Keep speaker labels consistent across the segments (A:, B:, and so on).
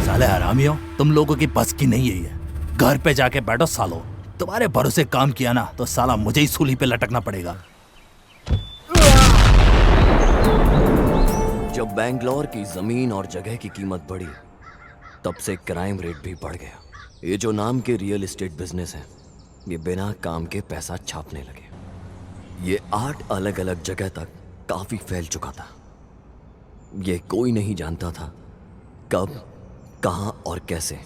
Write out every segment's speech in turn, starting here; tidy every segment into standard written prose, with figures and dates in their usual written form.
A: साले हरामियों, तुम लोगों की बस की नहीं है ये। घर पे जाके बैठो सालो। तुम्हारे भरोसे काम किया ना तो साला मुझे ही सूली पे लटकना पड़ेगा।
B: जब बेंगलोर की जमीन और जगह की कीमत बढ़ी, तब से क्राइम रेट भी बढ़ गया। ये जो नाम के रियल एस्टेट बिजनेस है, ये बिना काम के पैसा छापने लगे। ये 8 अलग अलग जगह तक काफी फैल चुका था। ये कोई नहीं जानता था कब, कहां और कैसे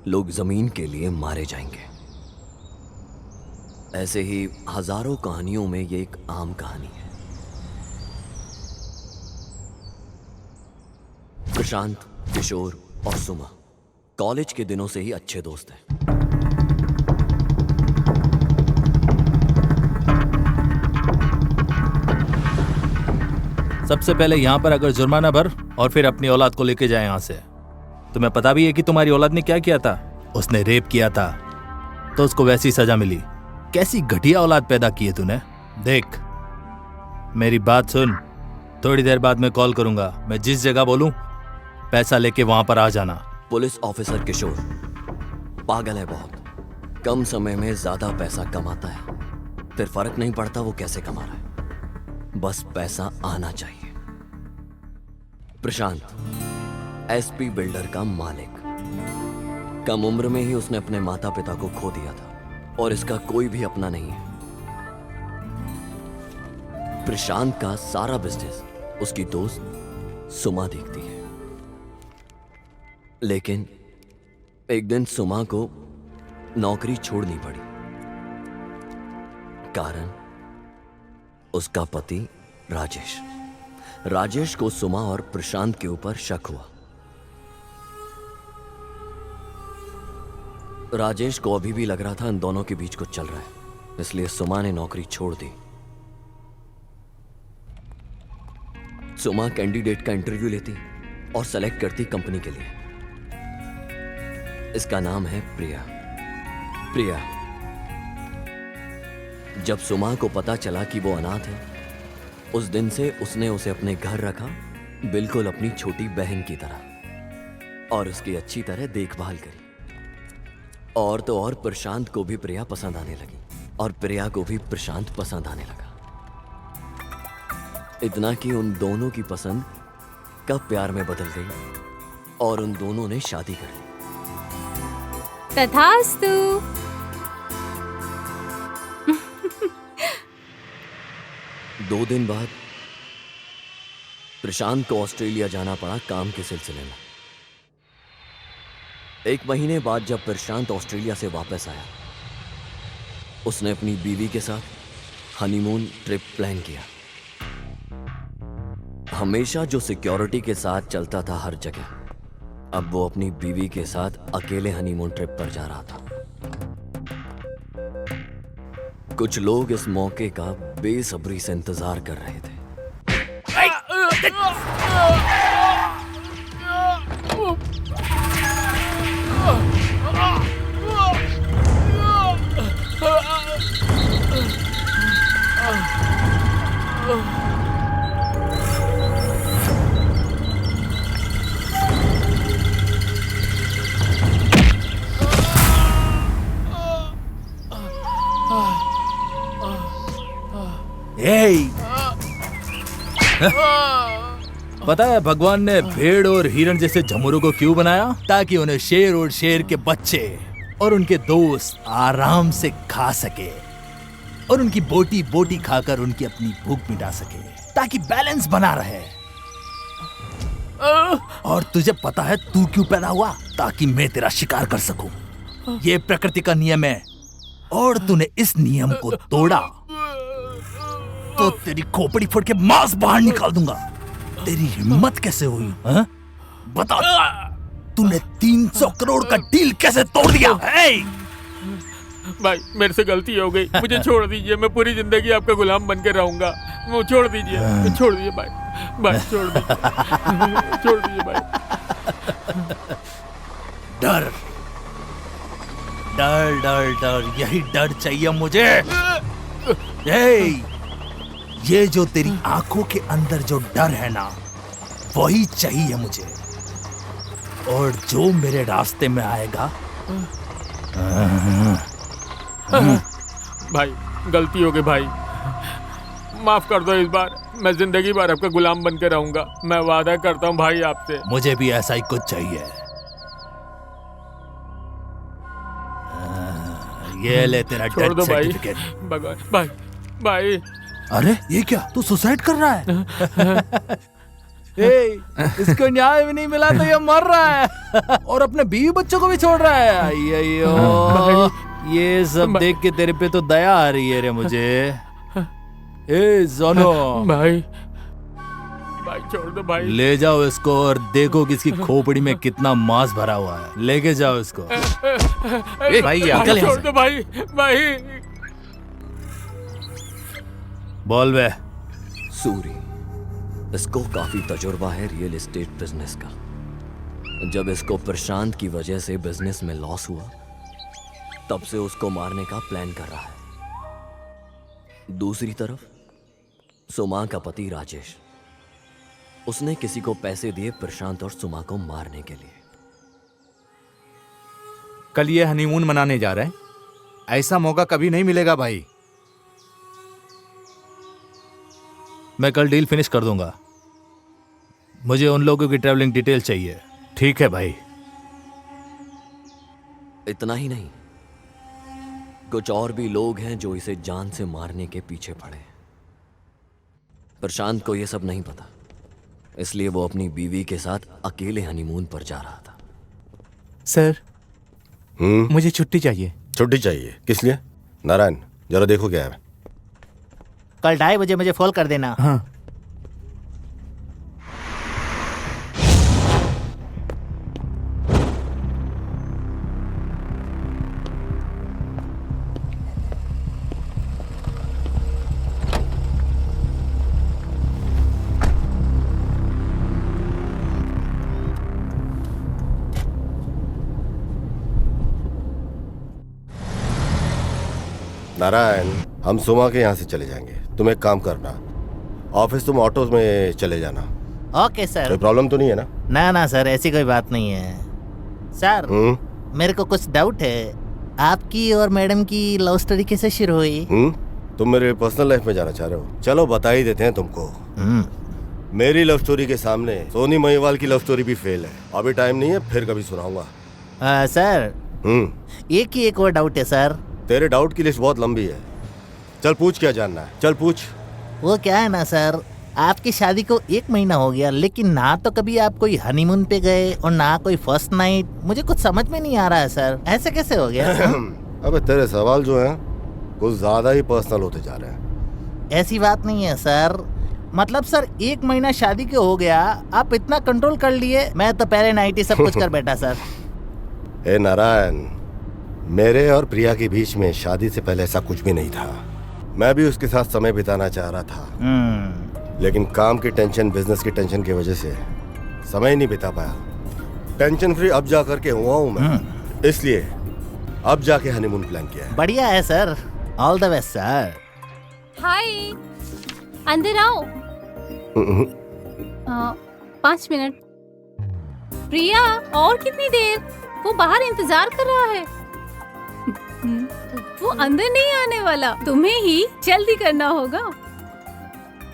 B: लोग जमीन के लिए मारे जाएंगे। ऐसे ही हजारों कहानियों में ये एक आम कहानी है। प्रशांत, किशोर और सुमा कॉलेज के दिनों से ही अच्छे दोस्त हैं।
A: सबसे पहले यहाँ पर अगर जुर्माना भर और फिर अपनी औलाद को लेके जाए यहाँ से। तुम्हें पता भी है कि तुम्हारी औलाद ने क्या किया था? उसने रेप किया था तो उसको वैसी सजा मिली। कैसी घटिया औलाद पैदा की है तूने। देख, मेरी बात सुन, थोड़ी देर बाद मैं कॉल करूंगा। मैं जिस जगह बोलूं पैसा लेके वहां पर आ जाना।
B: पुलिस ऑफिसर किशोर पागल है बहुत। कम समय में ज्यादा पैसा कमाता है, फिर फर्क नहीं पड़ता वो कैसे कमा रहा है, बस पैसा आना चाहिए। प्रशांत एसपी बिल्डर का मालिक। कम उम्र में ही उसने अपने माता पिता को खो दिया था और इसका कोई भी अपना नहीं है। प्रशांत का सारा बिजनेस उसकी दोस्त सुमा देखती है। लेकिन एक दिन सुमा को नौकरी छोड़नी पड़ी। कारण उसका पति राजेश को सुमा और प्रशांत के ऊपर शक हुआ। राजेश को अभी भी लग रहा था इन दोनों के बीच कुछ चल रहा है, इसलिए सुमा ने नौकरी छोड़ दी। सुमा कैंडिडेट का इंटरव्यू लेती और सेलेक्ट करती कंपनी के लिए। इसका नाम है प्रिया। जब सुमा को पता चला कि वो अनाथ है, उस दिन से उसने उसे अपने घर रखा, बिल्कुल अपनी छोटी बहन की तरह, और उसकी अच्छी तरह देखभाल करी। और तो और प्रशांत को भी प्रिया पसंद आने लगी और प्रिया को भी प्रशांत पसंद आने लगा। इतना कि उन दोनों की पसंद कब प्यार में बदल गई और उन दोनों ने शादी कर ली।
C: तथास्तु।
B: 2 दिन बाद प्रशांत को ऑस्ट्रेलिया जाना पड़ा काम के सिलसिले में। 1 महीने बाद जब प्रशांत ऑस्ट्रेलिया से वापस आया, उसने अपनी बीवी के साथ हनीमून ट्रिप प्लान किया। हमेशा जो सिक्योरिटी के साथ चलता था हर जगह, अब वो अपनी बीवी के साथ अकेले हनीमून ट्रिप पर जा रहा था। कुछ लोग इस मौके का बेसब्री से इंतजार कर रहे थे।
A: पता है भगवान ने भेड़ और हिरण जैसे झमुरों को क्यों बनाया? ताकि उन्हें शेर और शेर के बच्चे और उनके दोस्त आराम से खा सके और उनकी बोटी बोटी खाकर उनकी अपनी भूख मिटा सके, ताकि बैलेंस बना रहे। और तुझे पता है तू क्यों पैदा हुआ? ताकि मैं तेरा शिकार कर सकूं। ये प्रकृति का नियम है और तूने इस नियम को तोड़ा तो तेरी खोपड़ी फोड़ के मांस बाहर निकाल दूंगा। तेरी हिम्मत कैसे हुई? हा? बता, तूने 300 करोड़ का डील कैसे तोड़ दिया?
D: भाई मेरे से गलती हो गई, मुझे छोड़ दीजिए। मैं पूरी जिंदगी आपका गुलाम बन के रहूंगा। वो छोड़ दीजिए भाई, छोड़ दीजिए भाई।
A: डर डर डर डर, यही डर चाहिए मुझे। ये जो तेरी आंखों के अंदर जो डर है ना, वही चाहिए मुझे। और जो मेरे रास्ते में आएगा,
D: भाई गलती हो गई भाई, माफ कर दो इस बार। मैं जिंदगी भर आपका गुलाम बन के रहूंगा। मैं वादा करता हूँ भाई आपसे।
A: मुझे भी ऐसा ही कुछ चाहिए। ये ले तेरा
D: छोड़
A: डेथ
D: दो भाई।
A: सर्टिफिकेट।
D: भगवान भाई भाई।
A: अरे ये क्या, तू सुसाइड कर रहा है? इसको न्याय भी नहीं मिला तो ये मर रहा है और अपने बीवी बच्चों को भी छोड़ रहा है। अय्यो, ये सब देख के तेरे पे तो दया आ रही है रे मुझे। ए जोनो,
D: भाई भाई छोड़ दो भाई।
A: ले जाओ इसको और देखो कि इसकी खोपड़ी में कितना मांस भरा हुआ है। लेके जाओ इसको।
C: भाई
A: निकल यहाँ
D: छोड़
A: से।
D: दो भाई भाई।
A: बोल बे।
B: सूरी, इसको काफी तजुर्बा है रियल एस्टेट बिजनेस का। जब इसको प्रशांत की वजह से बिजनेस में लॉस हुआ, तब से उसको मारने का प्लान कर रहा है। दूसरी तरफ सुमा का पति राजेश, उसने किसी को पैसे दिए प्रशांत और सुमा को मारने के लिए।
C: कल ये हनीमून मनाने जा रहे हैं, ऐसा मौका कभी नहीं मिलेगा भाई।
A: मैं कल डील फिनिश कर दूंगा। मुझे उन लोगों की ट्रैवलिंग डिटेल चाहिए। ठीक है भाई।
B: इतना ही नहीं, कुछ और भी लोग हैं जो इसे जान से मारने के पीछे पड़े हैं। प्रशांत को यह सब नहीं पता, इसलिए वो अपनी बीवी के साथ अकेले हनीमून पर जा रहा था।
C: सर, मुझे छुट्टी चाहिए।
E: छुट्टी चाहिए? किस लिए? नारायण, जरा देखो क्या है।
F: कल 2:30 बजे मुझे फोन कर देना।
C: हाँ।
E: नारायण, हम सुमा के यहाँ से चले जाएंगे। तुम एक काम करना, ऑफिस तुम ऑटो में चले जाना।
F: Okay sir.
E: कोई प्रॉब्लम तो नहीं है ना?
F: ना सर, ऐसी कोई बात नहीं है। सर, मेरे को कुछ डाउट है। आपकी और मैडम की लव स्टोरी कैसे शुरू हुई?
E: तुम मेरे पर्सनल लाइफ में जाना चाह रहे हो? चलो बता ही देते हैं तुमको। मेरी लव स्टोरी के सामने सोनी महिवाल की लव स्टोरी भी फेल है। अभी टाइम नहीं है, फिर कभी सुनाऊंगा।
F: सर, एक ही एक और डाउट है सर।
E: तेरे डाउट की लिस्ट बहुत लंबी है। चल पूछ, क्या जानना है? चल पूछ।
F: वो क्या है ना सर, आपकी शादी को 1 महीना हो गया, लेकिन ना तो कभी आप कोई हनीमून पे गए और ना कोई फर्स्ट नाइट। मुझे कुछ समझ में नहीं आ रहा है सर, ऐसे कैसे हो गया?
E: अबे तेरे सवाल जो हैं कुछ ज्यादा ही पर्सनल होते जा रहे हैं।
F: ऐसी बात नहीं है सर। मतलब सर, 1 महीना शादी के हो गया, आप इतना कंट्रोल कर लिए। मैं तो पहले नाइट ही सब कुछ कर बैठा सर।
E: ए नारायण, मेरे और प्रिया के बीच में शादी से पहले ऐसा कुछ भी नहीं था। मैं भी उसके साथ समय बिताना चाह रहा था, लेकिन काम की टेंशन, बिजनेस की टेंशन की वजह से समय नहीं बिता पाया। टेंशन फ्री अब जा करके हुआ हूँ मैं, इसलिए अब जाके हनीमून प्लान किया है।
F: बढ़िया है sir, all the best sir.
G: Hi, अंदर आओ। 5 मिनट। प्रिया, और कितनी देर? वो बाहर इंतजार कर रहा है। वो अंदर नहीं आने वाला, तुम्हें ही जल्दी करना होगा।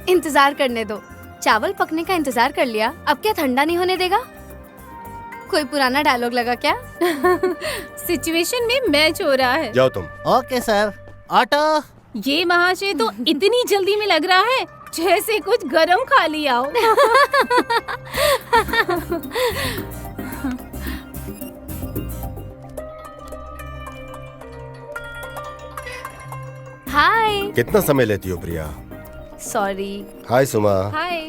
H: इंतजार करने दो। चावल पकने का इंतजार कर लिया, अब क्या ठंडा नहीं होने देगा? कोई पुराना डायलॉग लगा क्या?
G: सिचुएशन में मैच हो रहा है।
E: जाओ तुम।
F: Okay sir. ऑटो।
G: ये महाशय तो इतनी जल्दी में लग रहा है जैसे कुछ गरम खा लिया हो।
H: हाय।
E: कितना समय लेती हो प्रिया?
H: सॉरी।
E: हाय सुमा।
G: हाय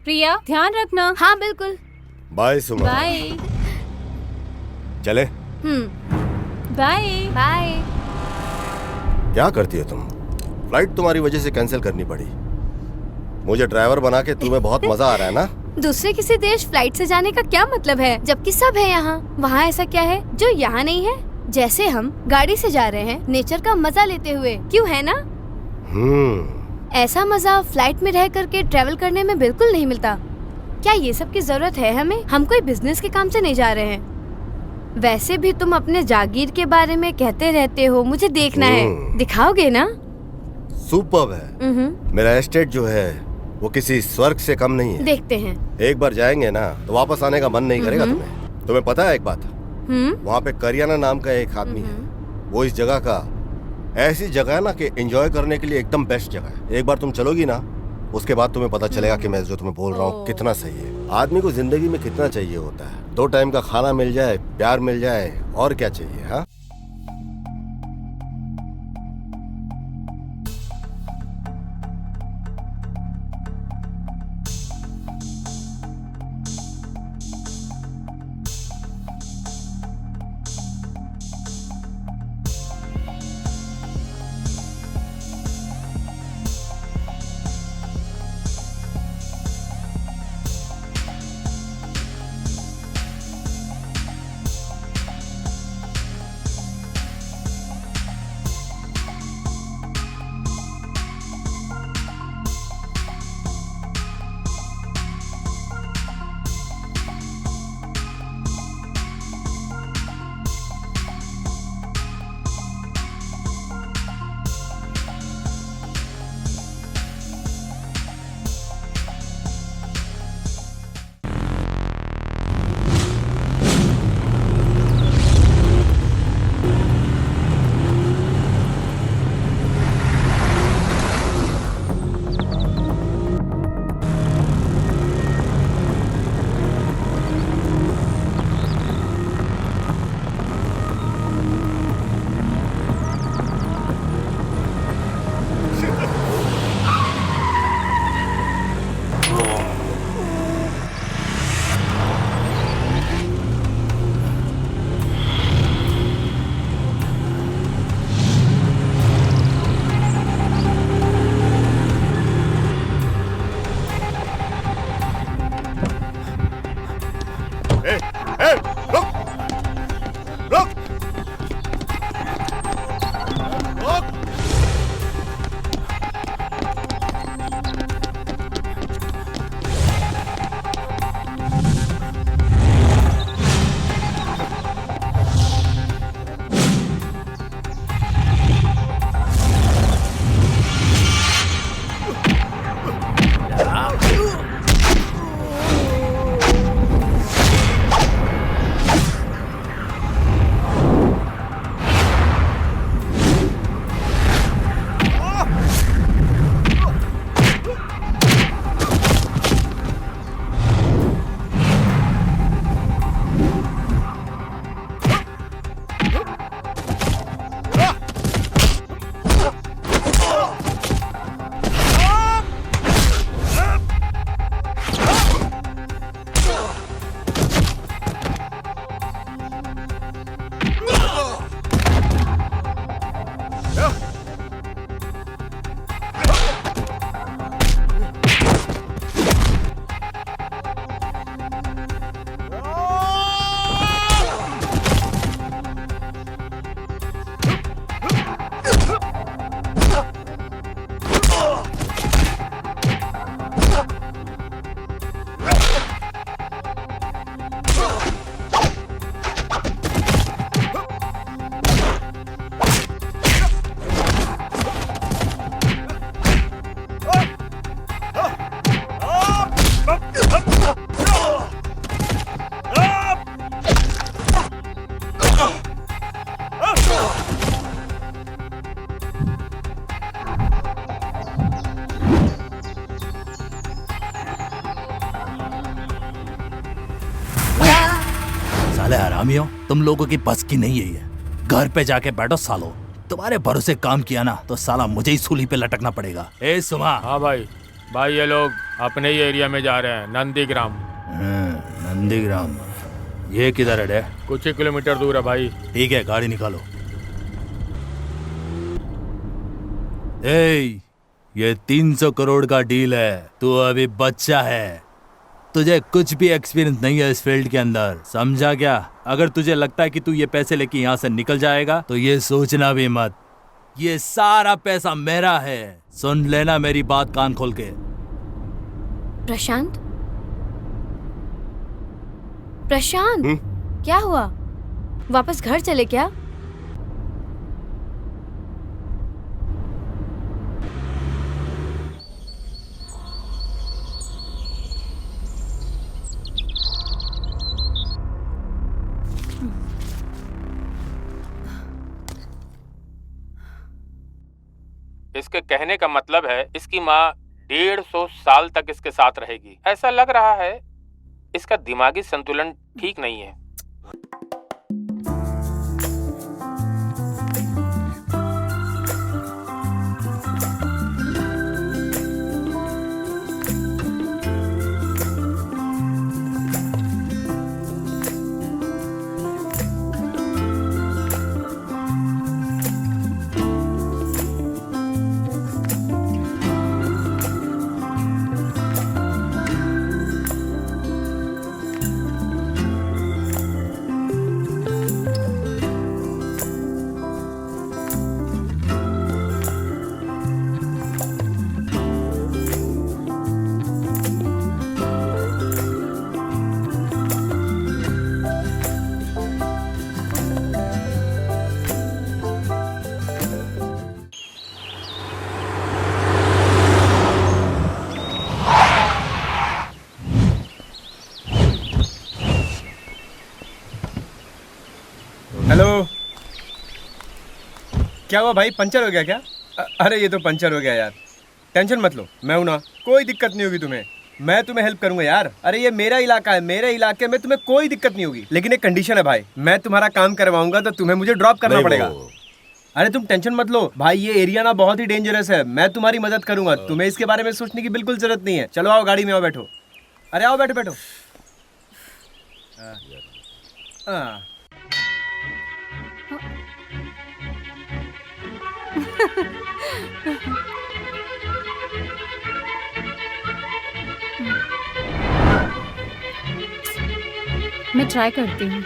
G: प्रिया, ध्यान रखना।
H: हाँ बिल्कुल।
E: बाय सुमा।
G: बाय।
E: चले।
G: Bye
H: bye.
E: क्या करती हो तुम? फ्लाइट तुम्हारी वजह से कैंसिल करनी पड़ी। मुझे ड्राइवर बना के तुम्हें बहुत मजा आ रहा है ना?
H: दूसरे किसी देश फ्लाइट से जाने का क्या मतलब है, जबकि सब है यहाँ। वहाँ ऐसा क्या है जो यहाँ नहीं है? जैसे हम गाड़ी से जा रहे हैं नेचर का मजा लेते हुए, क्यों है ना? ऐसा मजा फ्लाइट में रह करके ट्रेवल करने में बिल्कुल नहीं मिलता। क्या ये सब की जरूरत है हमें? हम कोई बिजनेस के काम से नहीं जा रहे हैं। वैसे भी तुम अपने जागीर के बारे में कहते रहते हो, मुझे देखना है। दिखाओगे ना?
E: सुपर्ब है। मेरा एस्टेट जो है वो किसी स्वर्ग से कम नहीं है।
H: देखते हैं।
E: एक बार जाएंगे ना तो वापस आने का मन नहीं करेगा तुम्हें। तुम्हें पता है एक बात, वहाँ पे करियाना नाम का एक आदमी है, वो इस जगह का ऐसी जगह है ना कि एंजॉय करने के लिए एकदम बेस्ट जगह है। एक बार तुम चलोगी ना, उसके बाद तुम्हें पता चलेगा कि मैं जो तुम्हें बोल रहा हूँ कितना सही है। आदमी को जिंदगी में कितना चाहिए होता है? 2 टाइम का खाना मिल जाए, प्यार मिल जाए, और क्या चाहिए? हाँ,
A: साले हरामियों, तुम लोगों की बस की नहीं है ये। घर पे जाके बैठो सालो। तुम्हारे भरोसे काम किया ना तो साला मुझे ही सूली पे लटकना पड़ेगा। ए सुमा।
D: हाँ भाई, ये लोग अपने ही एरिया में जा रहे हैं, नंदीग्राम।
A: नंदीग्राम ये किधर है?
D: कुछ ही किलोमीटर दूर है भाई।
A: ठीक है, गाड़ी निकालो। ए, ये 300 करोड़ का डील है, तू अभी बच्चा है। तुझे कुछ भी एक्सपीरियंस नहीं है इस फील्ड के अंदर, समझा क्या? अगर तुझे लगता है कि तू ये पैसे लेके यहाँ से निकल जाएगा तो ये सोचना भी मत, ये सारा पैसा मेरा है। सुन लेना मेरी बात कान खोल के।
H: प्रशांत, प्रशांत, क्या हुआ? वापस घर चले क्या?
D: इसके कहने का मतलब है इसकी माँ 150 साल तक इसके साथ रहेगी। ऐसा लग रहा है इसका दिमागी संतुलन ठीक नहीं है।
I: हेलो, क्या हुआ भाई? पंचर हो गया क्या? अरे ये तो पंचर हो गया यार। टेंशन मत लो, मैं हूं ना, कोई दिक्कत नहीं होगी तुम्हें। मैं तुम्हें हेल्प करूंगा यार। अरे ये मेरा इलाका है, मेरे इलाके में तुम्हें कोई दिक्कत नहीं होगी। लेकिन एक कंडीशन है भाई, मैं तुम्हारा काम करवाऊंगा तो तुम्हें मुझे ड्रॉप करना पड़ेगा। अरे तुम टेंशन मत लो भाई, ये एरिया ना बहुत ही डेंजरस है। मैं तुम्हारी मदद करूंगा, तुम्हें इसके बारे में सोचने की बिल्कुल जरूरत नहीं है। चलो आओ गाड़ी में, आओ बैठो। अरे आओ बैठो बैठो। हाँ
G: मैं ट्राई करती हूँ।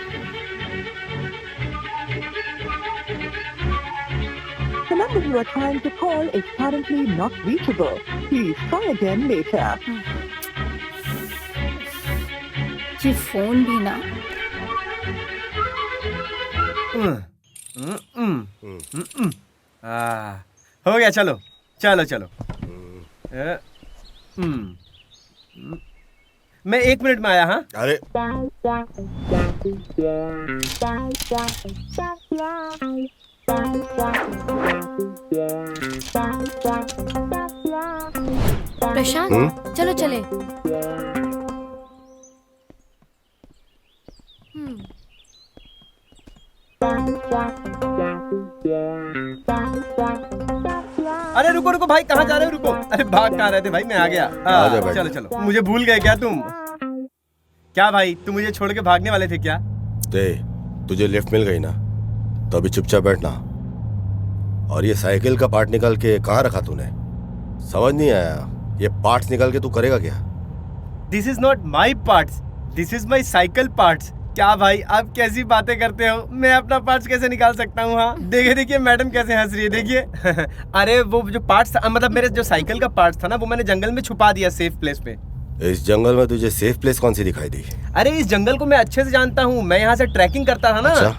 J: The number you are trying to call is currently not reachable. Please try again later.
G: ये फोन भी ना।
I: हो गया, चलो चलो चलो। मैं 1 मिनट में आया। हाँ
E: अरे
H: प्रशांत, चलो चले।
I: अरे रुको रुको भाई, कहाँ जा रहे हो? रुको। अरे भाग कहाँ रहे थे भाई? मैं आ गया। चलो चलो। मुझे भूल गए क्या तुम? क्या भाई, तुम मुझे छोड़ के भागने वाले थे क्या?
E: तुझे लिफ्ट मिल गई ना, तो अभी चुपचाप बैठना। और ये साइकिल का पार्ट निकाल के कहाँ रखा तूने? समझ नहीं आया, ये पार्ट्स निकाल के तू करेगा क्या?
I: This is not my parts, this is my cycle parts. क्या भाई आप कैसी बातें करते हो? मैं अपना पार्ट्स कैसे निकाल सकता हूँ? हाँ देखिए देखिए मैडम कैसे हंस रही है, देखिए। अरे वो जो पार्ट्स था, मतलब मेरे जो साइकिल का पार्ट्स था ना, वो मैंने जंगल में छुपा दिया सेफ प्लेस पे।
E: इस जंगल में तुझे सेफ प्लेस कौन सी दिखाई दी?
I: अरे इस जंगल को मैं अच्छे से जानता हूँ, मैं यहाँ से ट्रैकिंग करता था ना।
E: अच्छा,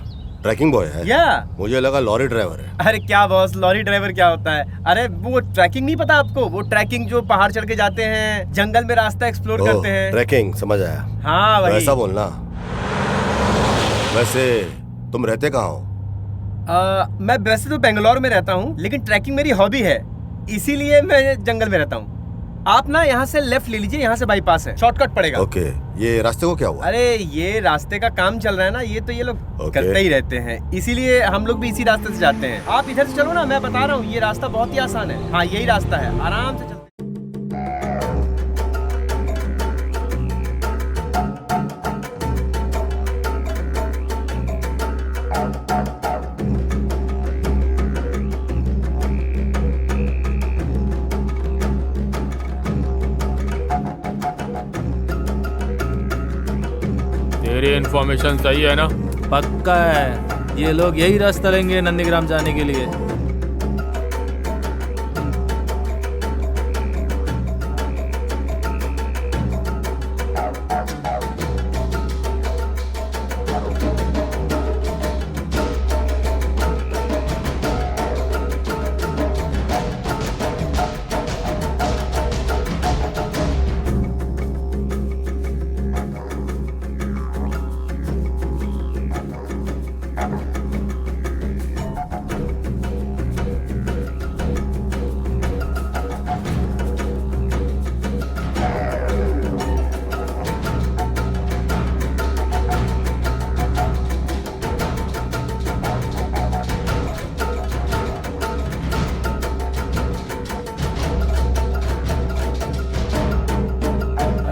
E: ट्रैकिंग बॉय है?
I: या
E: मुझे लगा लॉरी ड्राइवर है।
I: अरे क्या बॉस, लॉरी ड्राइवर क्या होता है? अरे वो ट्रैकिंग नहीं पता आपको? वो ट्रैकिंग जो पहाड़ चढ़ के जाते हैं, जंगल में रास्ता एक्सप्लोर करते हैं।
E: ट्रैकिंग, समझ आया।
I: हाँ वही।
E: ऐसा बोलना। वैसे तुम रहते कहाँ हो?
I: मैं वैसे तो बेंगलोर में रहता हूँ, लेकिन ट्रैकिंग मेरी हॉबी है, इसीलिए मैं जंगल में रहता हूँ। आप ना यहाँ से लेफ्ट ले लीजिए, यहाँ से बाईपास है, शॉर्टकट पड़ेगा।
E: ओके, ये रास्ते को क्या हुआ?
I: अरे ये रास्ते का काम चल रहा है ना, ये तो ये लोग करते ही रहते हैं, इसीलिए हम लोग भी इसी रास्ते से जाते हैं। आप इधर से चलो ना, मैं बता रहा हूँ, ये रास्ता बहुत ही आसान है। हाँ यही रास्ता है, आराम से चलते।
D: मेरी इन्फॉर्मेशन सही है ना?
C: पक्का है, ये लोग यही रास्ता लेंगे नंदीग्राम जाने के लिए।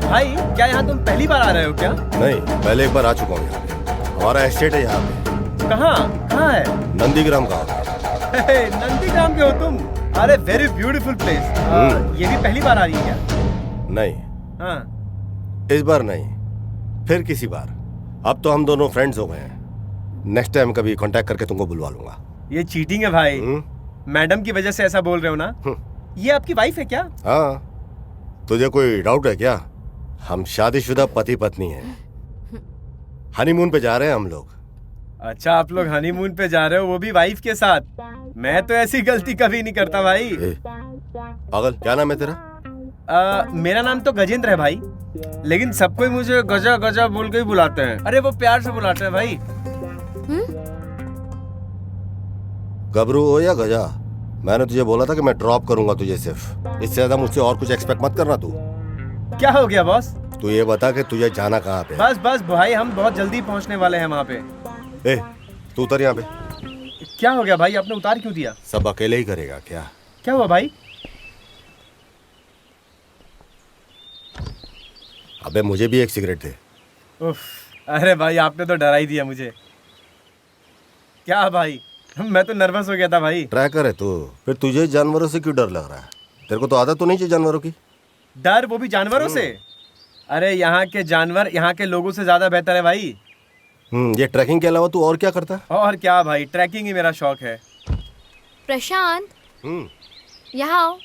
I: भाई क्या यहाँ तुम पहली बार आ रहे हो क्या?
E: नहीं, पहले एक बार आ चुका हूँ यहाँ पे। हमारा एस्टेट है यहाँ पे।
I: कहाँ कहाँ है?
E: नंदीग्राम का।
I: नंदीग्राम के हो तुम? अरे वेरी ब्यूटीफुल प्लेस। ये भी पहली बार आ रही है क्या?
E: नहीं,
I: हाँ।
E: इस बार नहीं, फिर किसी बार। अब तो हम दोनों फ्रेंड्स हो गए हैं। नेक्स्ट टाइम कभी कांटेक्ट करके तुमको बुलवा लूंगा।
I: ये चीटिंग है भाई। मैडम की वजह से ऐसा बोल रहे हो ना? ये आपकी वाइफ है क्या?
E: हाँ, तुझे कोई डाउट है क्या? हम शादीशुदा पति पत्नी हैं। हनीमून पे जा रहे हैं हम लोग।
I: अच्छा, आप लोग हनीमून पे जा रहे हो, वो भी वाइफ के साथ? मैं तो ऐसी गलती कभी नहीं करता भाई।
E: पागल, क्या नाम है तेरा?
I: मेरा नाम तो गजेंद्र है भाई, लेकिन सब कोई मुझे गजा गजा बोल के ही बुलाते हैं। अरे वो प्यार से बुलाते हैं भाई।
E: गबरू हो या गजा, मैंने तुझे बोला था कि मैं ड्रॉप करूंगा तुझे सिर्फ। इससे ज्यादा मुझसे और कुछ एक्सपेक्ट मत करना तू।
I: क्या हो गया बॉस?
E: तू ये बता कि तुझे जाना कहाँ पे?
I: बस बस भाई, हम बहुत जल्दी पहुंचने वाले हैं वहाँ पे।
E: ए, तू उतर यहाँ पे।
I: क्या हो गया भाई, आपने उतार क्यों दिया?
E: सब अकेले ही करेगा क्या?
I: क्या हुआ भाई?
E: अबे मुझे भी एक सिगरेट दे।
I: उफ, अरे भाई आपने तो डरा ही दिया मुझे। क्या भाई, मैं तो नर्वस हो गया था भाई।
E: ट्रैकर है तू, फिर तुझे जानवरों से क्यों डर लग रहा है? तेरे को तो आदत तो नहीं चाहिए जानवरों की?
I: डर, वो भी जानवरों से? अरे यहाँ के जानवर यहाँ के लोगों से ज्यादा बेहतर है भाई।
E: ये ट्रैकिंग के अलावा तू और क्या करता है?
I: और क्या भाई, ट्रैकिंग ही मेरा शौक है।
H: प्रशांत, यहाँ आओ।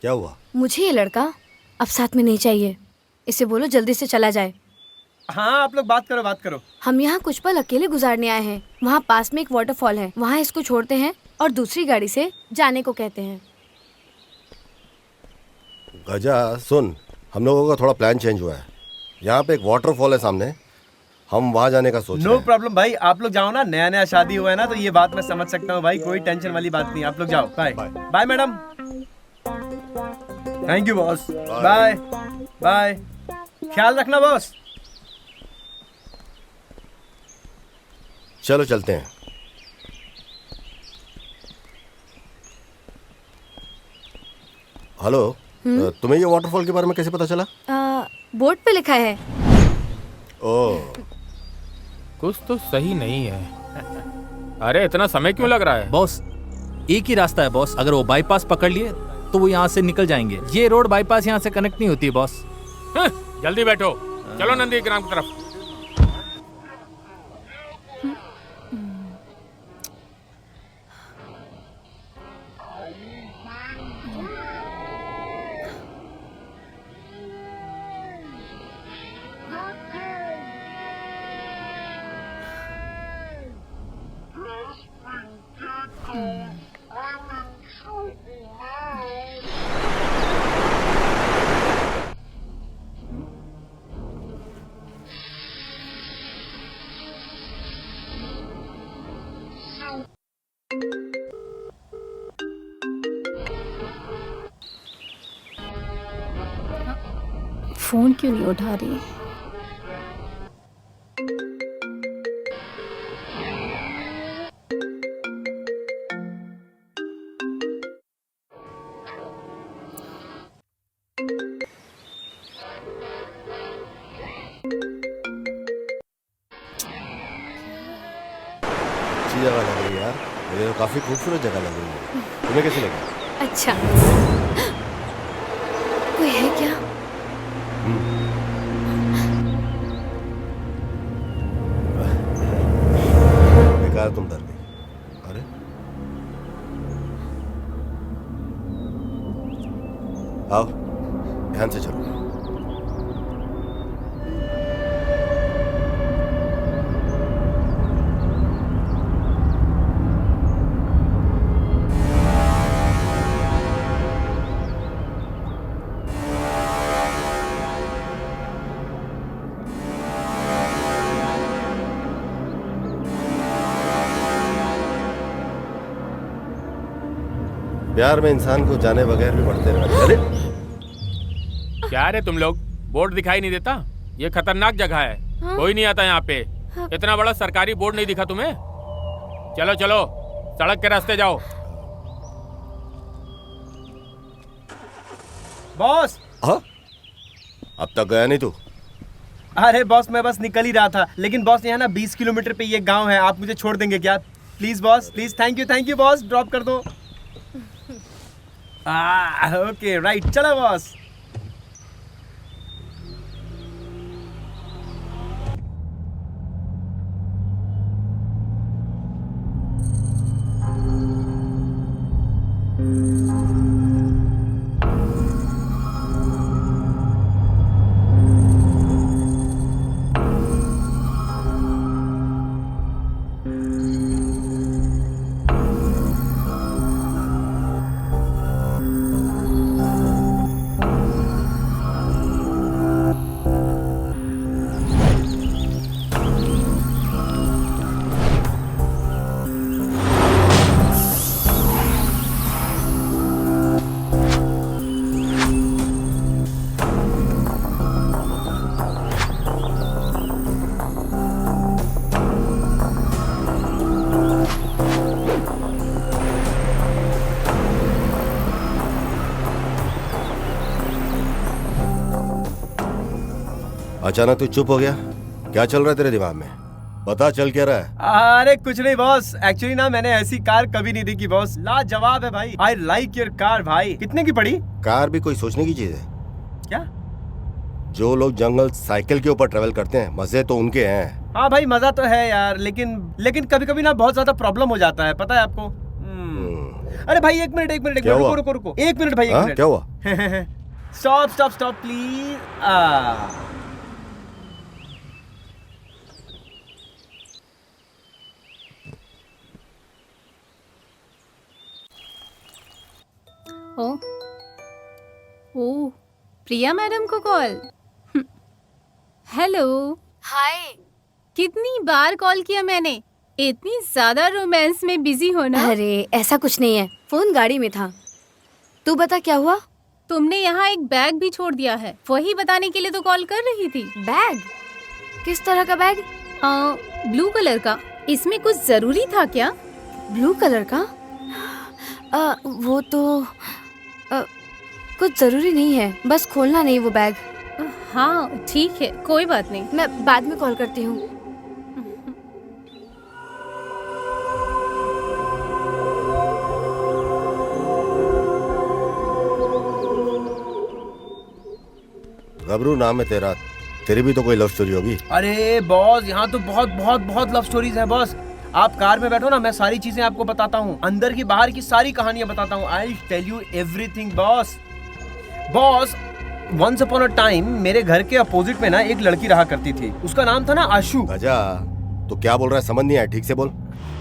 E: क्या हुआ?
H: मुझे ये लड़का अब साथ में नहीं चाहिए। इसे बोलो जल्दी से चला जाए।
I: हाँ, आप लोग बात करो बात करो।
H: हम यहाँ कुछ पल अकेले गुजारने आए हैं। वहाँ पास में एक वाटरफॉल है, वहाँ इसको छोड़ते हैं और दूसरी गाड़ी से जाने को कहते हैं।
E: गजा सुन, हम लोगों का थोड़ा प्लान चेंज हुआ है। यहाँ पे एक वाटरफॉल है सामने, हम वहाँ जाने का सोच रहे हैं।
I: नो प्रॉब्लम भाई, आप लोग जाओ ना। नया नया शादी हुआ है ना, तो ये बात मैं समझ सकता हूँ भाई। कोई टेंशन वाली बात नहीं, आप लोग जाओ। Bye bye madam. Thank you boss. Bye bye, ख्याल रखना बॉस।
E: चलो चलते हैं। हेलो, तुम्हें ये वाटरफॉल के बारे में कैसे पता चला?
H: बोर्ड पे लिखा है।
E: ओह,
D: कुछ तो सही नहीं है। अरे इतना समय क्यों लग रहा है?
C: बॉस, एक ही रास्ता है बॉस। अगर वो बाईपास पकड़ लिए तो वो यहाँ से निकल जाएंगे। ये रोड बाईपास यहाँ से कनेक्ट नहीं होती है बॉस।
D: जल्दी बैठो, चलो नंदीग्राम की तरफ।
G: फोन क्यों नहीं उठा रही?
E: अच्छी जगह लग रही है यार, मुझे तो काफी खूबसूरत जगह लग रही है। तुम्हें कैसी लगी?
H: अच्छा, कोई है क्या?
E: प्यार में इंसान को जाने बगैर भी बढ़ते रहते। अरे
D: क्या रे तुम लोग, बोर्ड दिखाई नहीं देता? ये खतरनाक जगह है।
H: हाँ?
D: कोई नहीं आता यहाँ पे। इतना बड़ा सरकारी बोर्ड नहीं दिखा तुम्हें? चलो चलो, सड़क के रास्ते जाओ।
I: बॉस।
E: हाँ? अब तक गया नहीं तू?
I: अरे बॉस, मैं बस निकल ही रहा था, लेकिन बॉस यहाँ ना 20 किलोमीटर पे ये गांव है, आप मुझे छोड़ देंगे क्या? Please boss, please. Thank you boss, drop कर दो। ओके राइट, चलो बॉस।
E: अचानक तू चुप हो गया, क्या चल रहा है तेरे दिमाग में? पता चल क्या रहा है?
I: अरे कुछ नहीं बॉस, एक्चुअली ना मैंने ऐसी कार कभी नहीं देखी बॉस, लाजवाब है भाई। आई लाइक योर कार भाई। कितने की पड़ी?
E: कार भी कोई सोचने की चीज है
I: क्या?
E: जो लोग जंगल साइकिल के ऊपर ट्रेवल करते हैं, मजे तो उनके हैं।
I: हाँ भाई, मजा तो है यार, लेकिन कभी कभी ना बहुत ज्यादा प्रॉब्लम हो जाता है, पता है आपको? अरे भाई एक मिनट रुको। एक मिनट भाई, एक मिनट।
E: क्या हुआ?
I: Stop please.
G: ओ, प्रिया मैडम को कॉल। हेलो।
H: हाय।
G: कितनी बार कॉल किया मैंने, इतनी ज्यादा रोमांस में बिजी हो ना?
H: अरे ऐसा कुछ नहीं है, फोन गाड़ी में था। तू बता क्या हुआ?
G: तुमने यहाँ एक बैग भी छोड़ दिया है, वही बताने के लिए तो कॉल कर रही थी।
H: बैग? किस तरह का बैग?
G: ब्लू कलर का। इसमें कुछ जरूरी था क्या?
H: ब्लू कलर का? वो तो कुछ जरूरी नहीं है, बस खोलना नहीं वो बैग।
G: हाँ ठीक है, कोई बात नहीं,
H: मैं बाद में कॉल करती हूँ।
E: गबरू नाम है तेरा, तेरी भी तो कोई लव स्टोरी होगी।
I: अरे बॉस, यहाँ तो बहुत लव स्टोरीज हैं बॉस। आप कार में बैठो ना, मैं सारी चीजें आपको बताता हूँ, अंदर की बाहर की सारी कहानियां बताता हूँ। I tell you everything boss. Once upon a time मेरे घर के अपोजिट में ना एक लड़की रहा करती थी, उसका नाम था ना आशु।
E: गजा, तो क्या बोल रहा है समझ नहीं आया, ठीक से बोल।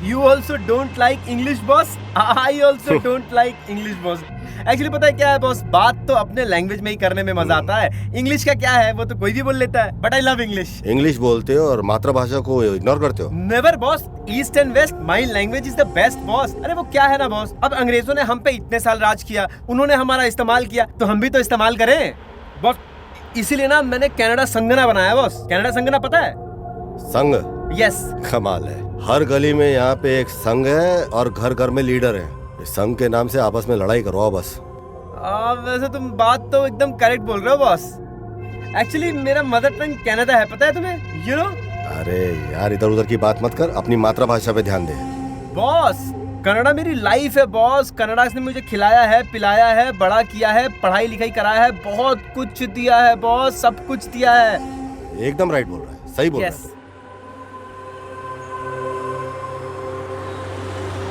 I: You also don't like English boss? I also don't like English boss. Actually पता है क्या है बॉस, बात तो अपने लैंग्वेज में ही करने में मजा आता है। इंग्लिश का क्या है, वो तो कोई भी बोल लेता है, but I love English.
E: English बोलते हो और मातृभाषा को इग्नोर करते हो?
I: Never boss, east and west my language is the best boss. अरे वो क्या है ना बॉस, अब अंग्रेजों ने हम पे इतने साल राज किया, उन्होंने हमारा इस्तेमाल किया, तो हम भी तो इस्तेमाल करें बॉस। इसीलिए ना मैंने कनाडा संगना बनाया बॉस। कनाडा संगना पता है?
E: संघ?
I: यस।
E: कमाल है, हर गली में यहाँ पे एक संघ है और घर घर में लीडर है। इस संघ के नाम से आपस में लड़ाई करवाओ बस।
I: वैसे तुम बात तो एकदम करेक्ट बोल रहे हो बॉस। एक्चुअली मेरा मदर टंग कनाडा है, पता है तुम्हें? You know.
E: अरे यार इधर उधर की बात मत कर, अपनी मातृभाषा पे ध्यान दे।
I: बॉस कनाडा मेरी लाइफ है बॉस। कनाडा ने मुझे खिलाया है, पिलाया है, बड़ा किया है, पढ़ाई लिखाई कराया है, बहुत कुछ दिया है बॉस, सब कुछ दिया है।
E: एकदम राइट बोल रहा है, सही बोल रहा है।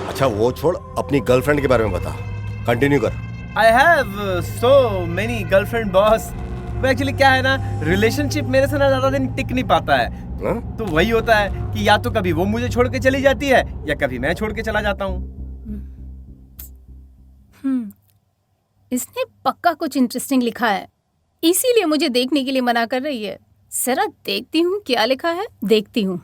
E: अच्छा वो छोड़, अपनी गर्लफ्रेंड के बारे में बता, कंटिन्यू कर।
I: I have so many girlfriend boss। वो एक्चुअली क्या है ना, रिलेशनशिप मेरे से ना ज्यादा दिन टिक नहीं पाता है। तो वही होता है कि या तो कभी वो मुझे छोड़ के चली जाती है या कभी मैं छोड़ के चला जाता हूँ।
G: इसने पक्का कुछ इंटरेस्टिंग लिखा है, इसीलिए मुझे देखने के लिए मना कर रही है। जरा देखती हूँ क्या लिखा है, देखती हूँ।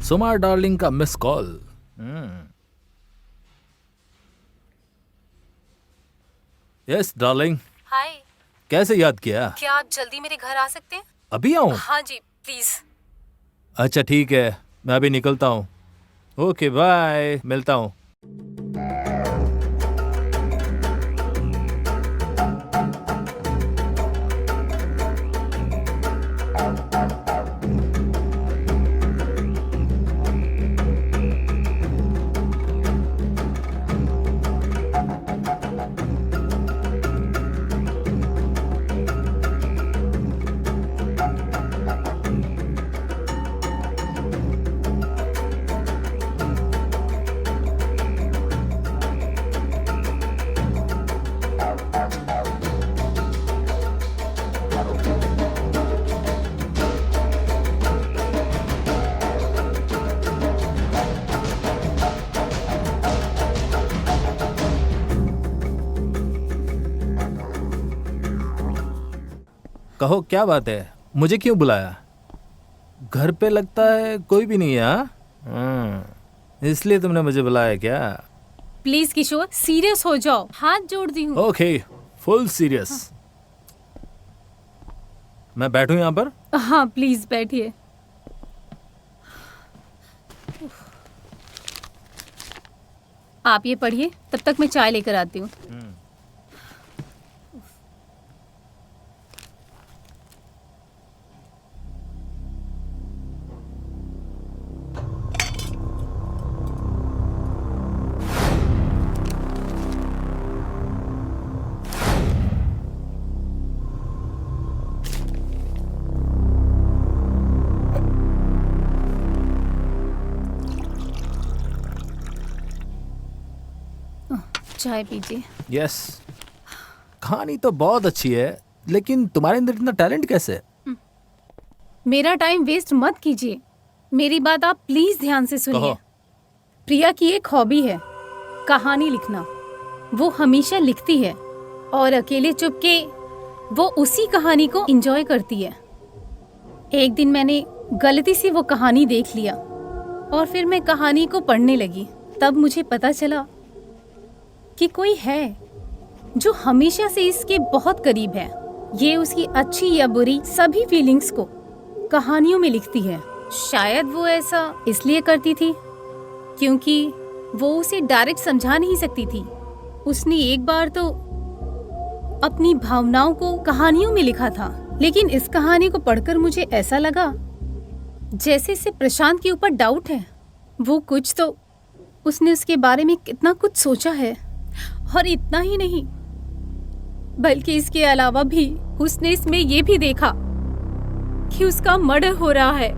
C: सुमा डार्लिंग का मिस कॉल। यस डार्लिंग,
G: हाय,
C: कैसे याद किया?
G: क्या आप जल्दी मेरे घर आ सकते हैं?
C: अभी आऊं?
G: हाँ जी, प्लीज।
C: अच्छा ठीक है, मैं अभी निकलता हूँ। ओके बाय, मिलता हूँ। कहो क्या बात है, मुझे क्यों बुलाया? घर पे लगता है कोई भी नहीं है। हाँ, इसलिए तुमने मुझे बुलाया क्या?
G: प्लीज किशोर, सीरियस हो जाओ, हाथ जोड़ती हूँ।
C: Okay, full serious. मैं बैठूं यहाँ पर?
G: हाँ प्लीज बैठिए। आप ये पढ़िए, तब तक मैं चाय लेकर आती हूँ। चाय पीजिए।
C: यस, कहानी तो बहुत अच्छी है, लेकिन तुम्हारे अंदर इतना टैलेंट कैसे है?
G: मेरा टाइम वेस्ट मत कीजिए, मेरी बात आप प्लीज ध्यान से सुनिए।
C: कहो।
G: प्रिया की एक हॉबी है कहानी लिखना। वो हमेशा लिखती है और अकेले चुपके वो उसी कहानी को एंजॉय करती है। एक दिन मैंने गलती से वो कहानी देख लिया और फिर मैं कहानी को पढ़ने लगी। तब मुझे पता चला कि कोई है जो हमेशा से इसके बहुत करीब है। ये उसकी अच्छी या बुरी सभी फीलिंग्स को कहानियों में लिखती है। शायद वो ऐसा इसलिए करती थी क्योंकि वो उसे डायरेक्ट समझा नहीं सकती थी। उसने एक बार तो अपनी भावनाओं को कहानियों में लिखा था, लेकिन इस कहानी को पढ़कर मुझे ऐसा लगा जैसे इसे प्रशांत के ऊपर डाउट है। वो कुछ तो उसने उसके बारे में कितना कुछ सोचा है, और इतना ही नहीं बल्कि इसके अलावा भी उसने इसमें ये भी देखा कि उसका मर्डर हो रहा है।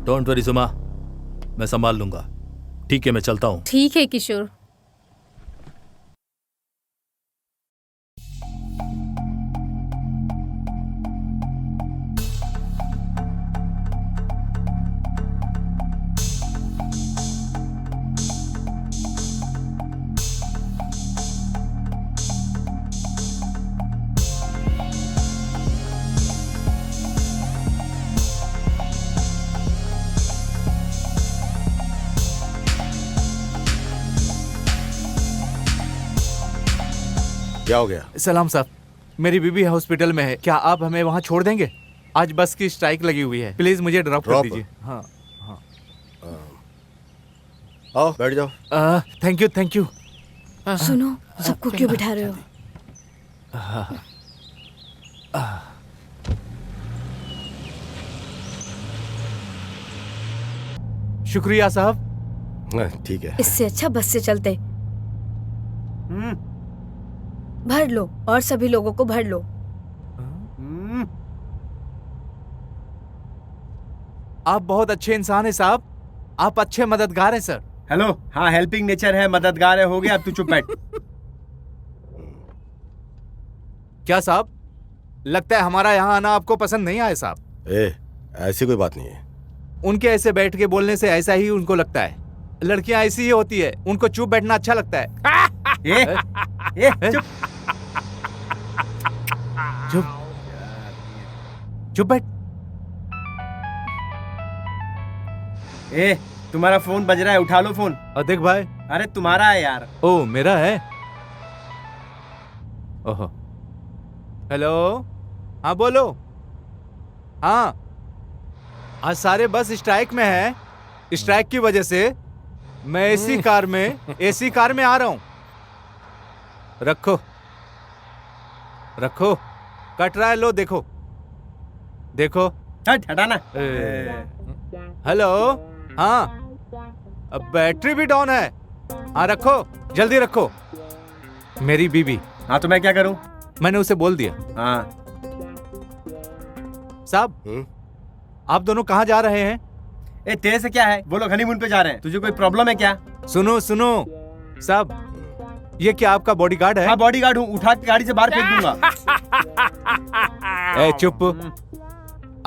C: डोंट वरी सुमा, मैं संभाल लूंगा। ठीक है, मैं चलता हूँ।
G: ठीक है किशोर।
E: क्या हो गया?
K: सलाम साहब, मेरी बीबी हॉस्पिटल में है, क्या आप हमें वहाँ छोड़ देंगे? आज बस की स्ट्राइक लगी हुई है, प्लीज मुझे ड्रॉप कर दीजिए। हाँ हाँ,
E: आओ बैठ जाओ।
K: Thank you thank you.
H: सुनो, सबको क्यों बिठा रहे हो?
K: शुक्रिया साहब।
E: ठीक है,
H: इससे अच्छा बस से चलते। भर लो और सभी लोगों को भर लो।
K: आप बहुत अच्छे इंसान हैं साहब, आप अच्छे मददगार हैं सर।
I: हेलो, हाँ हेल्पिंग नेचर है, मददगार है, हो गया, अब तू चुप बैठ।
K: क्या साहब, लगता है हमारा यहाँ आना आपको पसंद नहीं आया साहब।
E: ऐसी कोई बात नहीं है।
K: उनके ऐसे बैठ के बोलने से ऐसा ही उनको लगता है। लड़कियां ऐसी ही होती है, उनको चुप बैठना अच्छा लगता है।
I: चुप।
K: चुप। चुप बैठ।
I: ए, तुम्हारा फोन बज रहा है, उठा लो फोन।
K: देख भाई।
I: अरे तुम्हारा है यार।
K: ओ मेरा है। ओहो। हेलो, हाँ बोलो। हाँ, आज सारे बस स्ट्राइक में है। स्ट्राइक की वजह से मैं एसी कार में आ रहा हूं। रखो रखो, कट रहा है, लो देखो देखो।
I: हटाना।
K: हेलो, हाँ, अब बैटरी भी डाउन है। हाँ रखो, जल्दी रखो। मेरी बीबी।
I: हाँ तो मैं क्या करूं?
K: मैंने उसे बोल दिया।
I: हाँ
K: साहब, आप दोनों कहाँ जा रहे हैं?
I: ए, तेरे से क्या है? वो लोग हनीमून पे जा रहे हैं। तुझे कोई प्रॉब्लम है क्या?
K: सुनो सुनो साहब, ये क्या आपका बॉडीगार्ड है?
I: हाँ बॉडीगार्ड हूँ, उठा के गाड़ी से बाहर फेंक दूंगा।
K: ए चुप।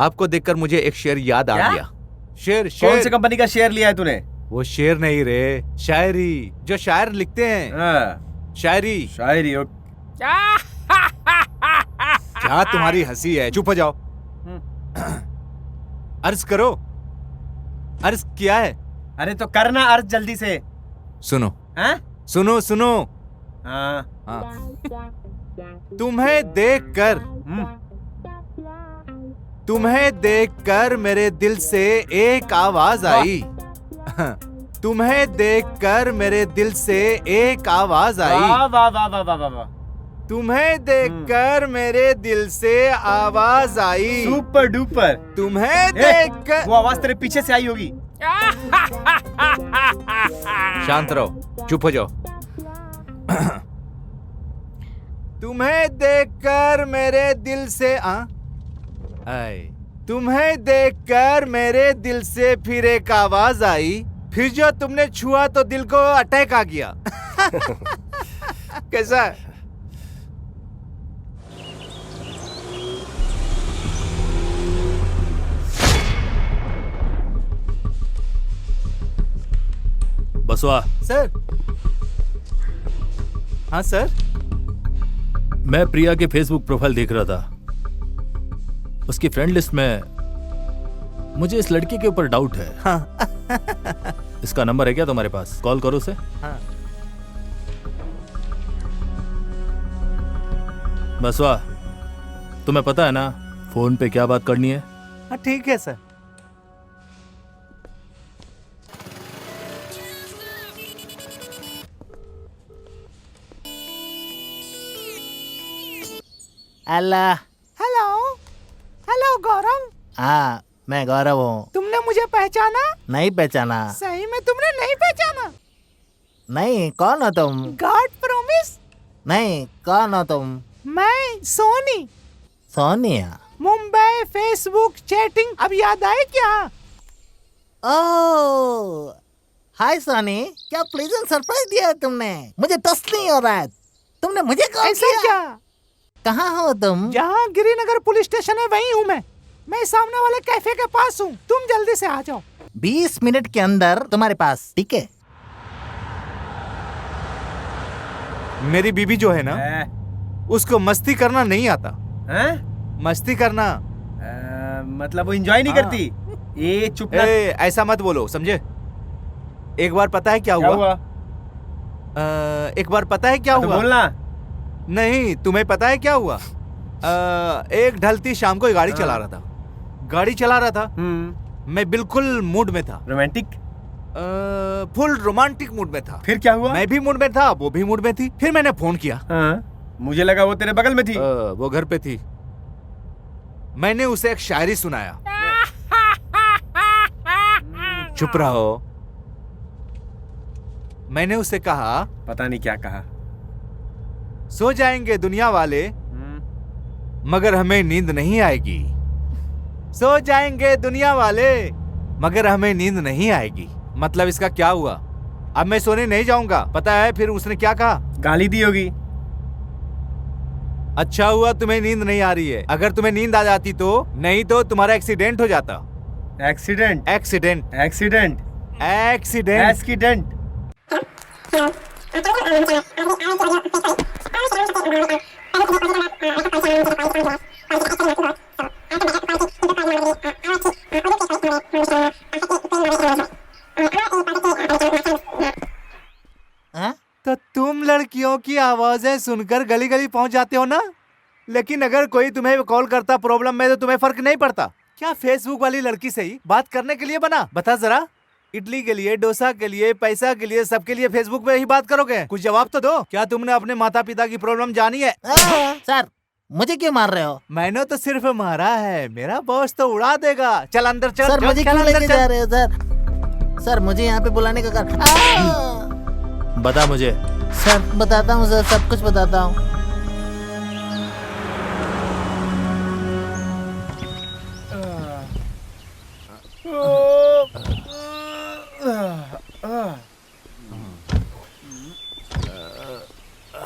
K: आपको देखकर मुझे एक शेर याद आ गया। शेर
I: कौन सी कंपनी का शेयर लिया है तूने?
K: वो शेर नहीं रे, शायरी, जो शायर लिखते हैं। शायरी। क्या तुम्हारी हंसी है? चुप हो जाओ। अर्ज करो। अर्ज किया है?
I: अरे तो करना अर्ज जल्दी से।
K: सुनो।
I: हाँ?
K: सुनो सुनो।
I: हाँ।
K: तुम्हें देखकर मेरे दिल से एक आवाज आई। तुम्हें देखकर मेरे दिल से एक आवाज आई।
I: वाह वाह वाह वाह वाह वाह।
K: तुम्हें देखकर मेरे दिल से आवाज आई।
I: Super duper.
K: तुम्हें देखकर
I: वो आवाज तेरे पीछे से आई होगी।
K: शांत रहो, चुप हो जाओ। तुम्हें देखकर मेरे दिल से तुम्हें देखकर मेरे दिल से फिर एक आवाज आई। फिर जो तुमने छुआ तो दिल को अटैक आ गया। कैसा है?
A: बसवा।
K: सर। हाँ सर।
A: मैं प्रिया के फेसबुक प्रोफाइल देख रहा था। उसकी फ्रेंड लिस्ट में मुझे इस लड़की के ऊपर डाउट है।
K: हाँ।
A: इसका नंबर है क्या तुम्हारे पास? कॉल करो उसे।
K: हाँ।
A: बसवा, तुम्हें पता है ना फोन पे क्या बात करनी है?
K: हाँ ठीक है सर।
F: अल्लाह।
L: हेलो। हेलो गौरव।
F: हाँ मैं गौरव हूँ।
L: तुमने मुझे पहचाना?
F: नहीं पहचाना।
L: सही में तुमने नहीं पहचाना?
F: नहीं, कौन हो तुम?
L: God promise.
F: नहीं, कौन हो तुम?
L: मैं सोनी।
F: सोनिया।
L: मुंबई फेसबुक चैटिंग, अब याद आए क्या?
F: ओह हाय सोनी, क्या प्लेजेंट सरप्राइज दिया है तुमने। मुझे टच नहीं हो रहा है। तुमने मुझे कॉल
L: ऐसा
F: किया?
L: क्या?
F: कहाँ हो तुम?
L: जहाँ गिरिनगर पुलिस स्टेशन है वहीं हूँ मैं सामने वाले कैफे के पास हूँ। तुम जल्दी से आ जाओ।
F: 20 मिनट के अंदर तुम्हारे पास, ठीक है?
K: मेरी बीबी जो है ना, उसको मस्ती करना नहीं आता। मस्ती करना
I: मतलब वो एंजॉय नहीं करती। ये चुप ना।
K: ऐसा मत बोलो, समझे? एक बार पता है क्या हुआ? एक बार पता है क्या हुआ?
I: बोलना।
K: नहीं, तुम्हें पता है क्या हुआ? एक ढलती शाम को गाड़ी चला रहा था। मैं बिल्कुल मूड में था।
I: रोमांटिक?
K: फुल रोमांटिक मूड में था।
I: फिर क्या हुआ?
K: मैं भी मूड में था, वो भी मूड में थी। फिर मैंने फोन किया।
I: मुझे लगा वो तेरे बगल में थी।
K: वो घर पे थी। मैंने उसे एक शायरी सुनाया। चुप रहो। मैंने उसे कहा,
I: पता नहीं क्या कहा।
K: सो जाएंगे दुनिया वाले मगर हमें नींद नहीं आएगी। सो जाएंगे दुनिया वाले मगर हमें नींद नहीं आएगी। मतलब इसका क्या हुआ? अब मैं सोने नहीं जाऊंगा। पता है फिर उसने क्या कहा?
I: गाली दी होगी।
K: अच्छा हुआ तुम्हें नींद नहीं आ रही है। अगर तुम्हें नींद आ जाती तो, नहीं तो तुम्हारा एक्सीडेंट हो जाता।
I: Accident?
K: Accident.
I: Accident?
K: Accident.
H: Accident.
K: औरतों की आवाजें सुनकर गली गली पहुंच जाते हो ना, लेकिन अगर कोई तुम्हें कॉल करता प्रॉब्लम में तो तुम्हें फर्क नहीं पड़ता। क्या फेसबुक वाली लड़की से ही बात करने के लिए बना? बता जरा, इडली के लिए, डोसा के लिए, पैसा के लिए, सबके लिए फेसबुक पे ही बात करोगे? कुछ जवाब तो दो। क्या तुमने अपने माता पिता की प्रॉब्लम जानी है?
F: सर मुझे क्यों मार रहे हो?
K: मैंने तो सिर्फ मारा है, मेरा बॉस तो उड़ा देगा। चल अंदर चल।
F: सर मुझे क्यों लेके जा रहे हो सर? सर मुझे यहाँ पे बुलाने का कारण
C: बता मुझे।
F: सर बताता हूँ सर, सब कुछ बताता हूँ।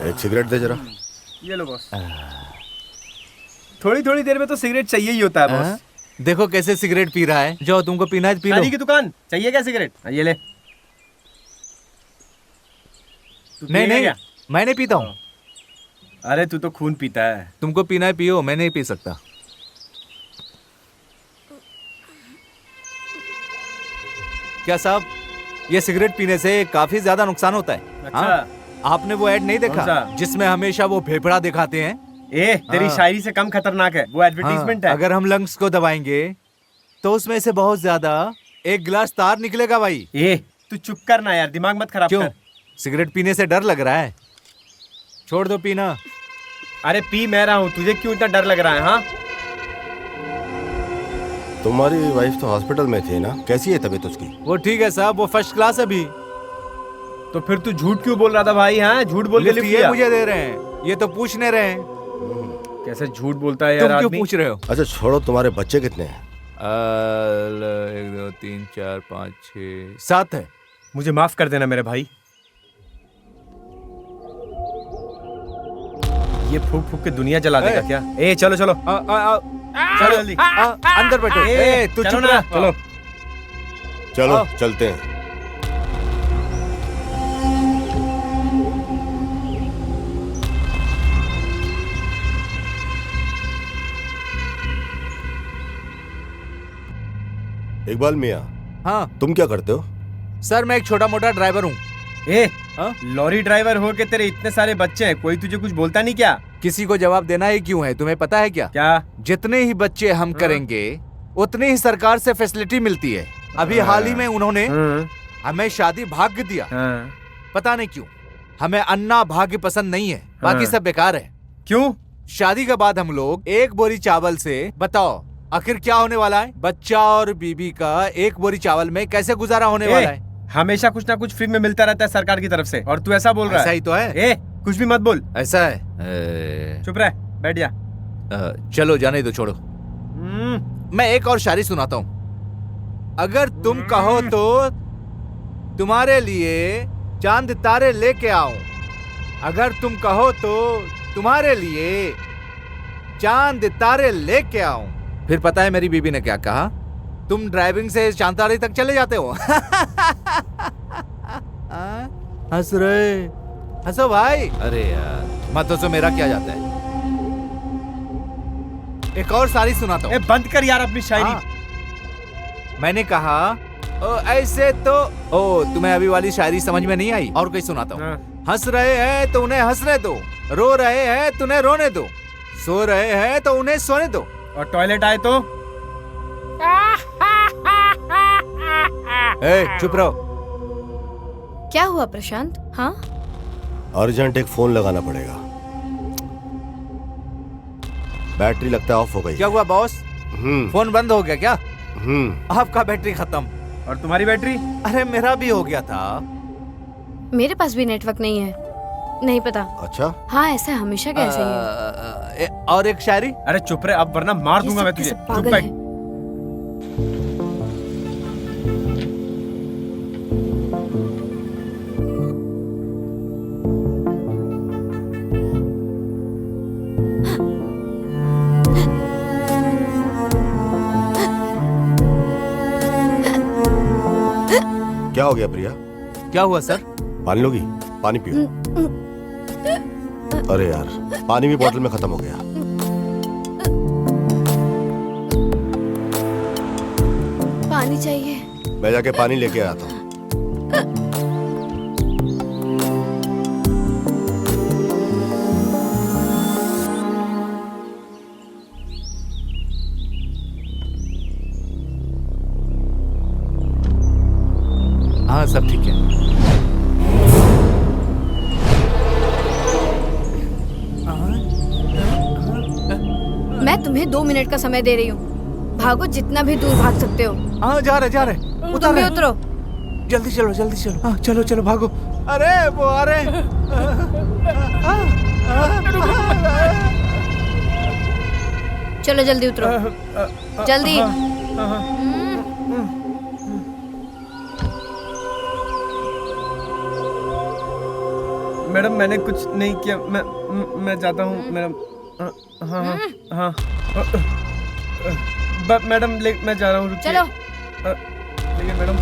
E: एक सिगरेट दे जरा।
I: ये लो बॉस। थोड़ी थोड़ी देर में तो सिगरेट चाहिए ही होता है बॉस।
K: देखो कैसे सिगरेट पी रहा है। जो तुमको पीना है पी लो।
I: शादी की दुकान चाहिए क्या सिगरेट? ये ले।
K: नहीं नहीं, मैं नहीं पीता हूँ।
I: अरे तू तो खून पीता है।
K: तुमको पीना है पियो, मैं नहीं पी सकता। क्या साहब, ये सिगरेट पीने से काफी ज्यादा नुकसान होता है।
I: अच्छा।
K: हाँ? आपने वो ऐड नहीं देखा जिसमें हमेशा वो फेफड़ा दिखाते हैं?
I: तेरी शायरी से कम खतरनाक है वो एडवर्टीजमेंट है।
K: अगर हम लंग्स को दबाएंगे तो उसमें से बहुत ज्यादा एक गिलास तार निकलेगा भाई।
I: तू चुप कर ना यार, दिमाग मत खराब कर।
K: सिगरेट पीने से डर लग रहा है? छोड़ दो पीना।
I: अरे पी मैं रहा हूँ, तुझे क्यों इतना डर लग रहा है? हाँ
E: तुम्हारी वाइफ तो हॉस्पिटल में थी ना, कैसी है तबीयत उसकी?
K: वो ठीक है साहब, वो फर्स्ट क्लास है अभी।
I: तो फिर तू झूठ क्यों बोल रहा था भाई? हाँ झूठ बोल के लिफ्ट
K: ये मुझे दे रहे हैं, ये तो पूछने रहे हैं।
I: कैसे झूठ बोलता है यार
K: तुम
I: आदमी?
K: क्यों पूछ रहे हो?
E: अच्छा छोड़ो, तुम्हारे बच्चे कितने हैं?
K: 1 2 3 4 5 6 7 है।
I: मुझे माफ कर देना मेरे भाई। ये फूक फूक के दुनिया जला देगा क्या? चलो चलो चलो जल्दी
K: अंदर बैठो। तू
I: चलो
K: चुप
I: ना,
K: रह।
I: चलो
E: चलो चलते हैं। इकबाल मियाँ।
K: हाँ
E: तुम क्या करते हो?
K: सर मैं एक छोटा मोटा ड्राइवर हूँ।
I: लॉरी ड्राइवर हो के तेरे इतने सारे बच्चे हैं, कोई तुझे कुछ बोलता नहीं क्या?
K: किसी को जवाब देना ही क्यों है, तुम्हें पता है क्या?
I: क्या?
K: जितने ही बच्चे हम करेंगे उतनी ही सरकार से फैसिलिटी मिलती है। अभी हाल ही में उन्होंने हमें शादी भाग्य दिया। पता नहीं क्यों, हमें अन्ना भाग्य पसंद नहीं है, बाकी सब बेकार है।
I: क्यों?
K: शादी के बाद हम लोग एक बोरी चावल से, बताओ आखिर क्या होने वाला है? बच्चा और बीबी का एक बोरी चावल में कैसे गुजारा होने वाला है?
I: हमेशा कुछ ना कुछ फ्री में मिलता रहता है सरकार की तरफ से, और तू ऐसा बोल रहा है?
K: ऐसा ही तो है।
I: कुछ भी मत बोल।
K: ऐसा है।
I: चुप रह, बैठ जा।
K: चलो जाने दो, छोड़ो। मैं एक और शायरी सुनाता हूँ। अगर तुम कहो तो तुम्हारे लिए चांद तारे लेके आऊं। अगर तुम कहो तो तुम्हारे लिए चांद तारे लेके आऊं। फिर पता है मेरी बीबी ने क्या कहा? तुम ड्राइविंग से चांद तारे तक चले जाते हो। हंस रहे, हंसो भाई। अरे यार मत हंसो, मेरा क्या जाता है। एक और शायरी सुनाता हूँ।
I: बंद कर यार अपनी शायरी।
K: मैंने कहा ओ ऐसे तो, ओ तुम्हें अभी वाली शायरी समझ में नहीं आई? और कोई सुनाता हूँ। हंस रहे हैं तो उन्हें हंसने दो, रो रहे हैं तो उन्हें रोने दो, सो रहे हैं तो उन्हें सोने दो,
I: और टॉयलेट आए तो
K: चुप रहो।
H: क्या हुआ प्रशांत? हाँ
E: अर्जेंट एक फोन लगाना पड़ेगा, बैटरी लगता है ऑफ हो गई।
K: क्या हुआ बॉस? फोन बंद हो गया क्या? आपका बैटरी खत्म।
I: और तुम्हारी बैटरी?
K: अरे मेरा भी हो गया था।
H: मेरे पास भी नेटवर्क नहीं है, नहीं पता।
E: अच्छा
H: हाँ ऐसा हमेशा कैसे ही है।
K: और एक शायरी।
I: अरे चुप रहे, अब वरना मार दूंगा मैं तुझे। चुप बैठ।
E: क्या हो गया प्रिया?
K: क्या हुआ सर?
E: पानी लोगी? पानी पियो। अरे यार पानी भी बोतल में खत्म हो गया।
H: पानी चाहिए?
E: मैं जाके पानी लेके आता हूँ।
K: सब ठीक है।
H: मैं तुम्हें 2 मिनट का समय दे रही हूँ, भागो जितना भी दूर भाग सकते हो।
K: हाँ जा रहे
H: तुम भी उतरो।
K: जल्दी चलो हाँ चलो चलो भागो। अरे वो आ रहे
H: चलो जल्दी उतरो, जल्दी।
I: मैडम मैंने कुछ नहीं किया, मैं जाता हूँ मैडम। हाँ हाँ हाँ मैडम मैं जा रहा हूँ, रुकिए।
H: चलो।
I: लेकिन मैडम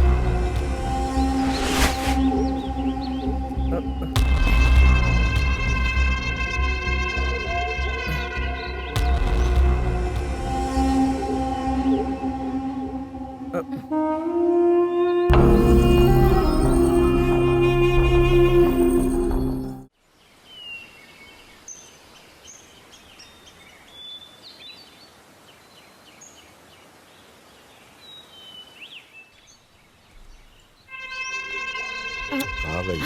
E: कहाँ गई?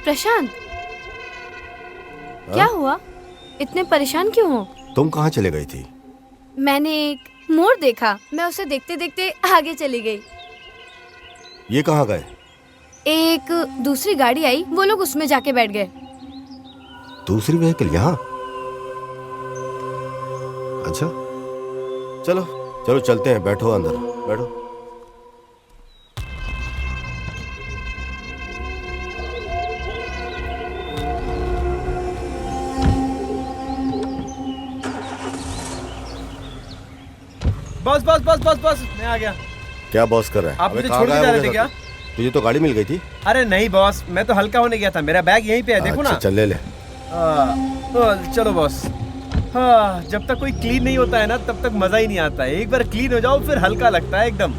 H: प्रशांत, क्या हुआ? इतने परेशान क्यों हो?
E: तुम कहाँ चले गई थी?
H: मैंने एक मोर देखा, मैं उसे देखते देखते आगे चली गई।
E: ये कहाँ गए?
H: एक दूसरी गाड़ी आई, वो लोग उसमें जाके बैठ गए।
E: दूसरी व्हीकल यहाँ? अच्छा चलो चलो चलते हैं, बैठो अंदर बैठो।
I: बस बस बस बस बस मैं आ गया।
E: क्या बॉस कर रहा है?
I: आप
E: अबे
I: मुझे
E: कहाँ
I: छोड़ के
E: गायब
I: जा
E: हो
I: रहे
E: गया
I: थे क्या?
E: था? तुझे तो गाड़ी मिल गई थी।
I: अरे नहीं बॉस, मैं तो हल्का होने गया था, मेरा बैग यहीं पे है, देखो ना।
E: अच्छा, चल ले ले।
I: चलो बॉस। हाँ, जब तक कोई क्लीन नहीं होता है ना तब तक मजा ही नहीं आता है, एक बार क्लीन हो जाओ फिर हल्का लगता है एकदम।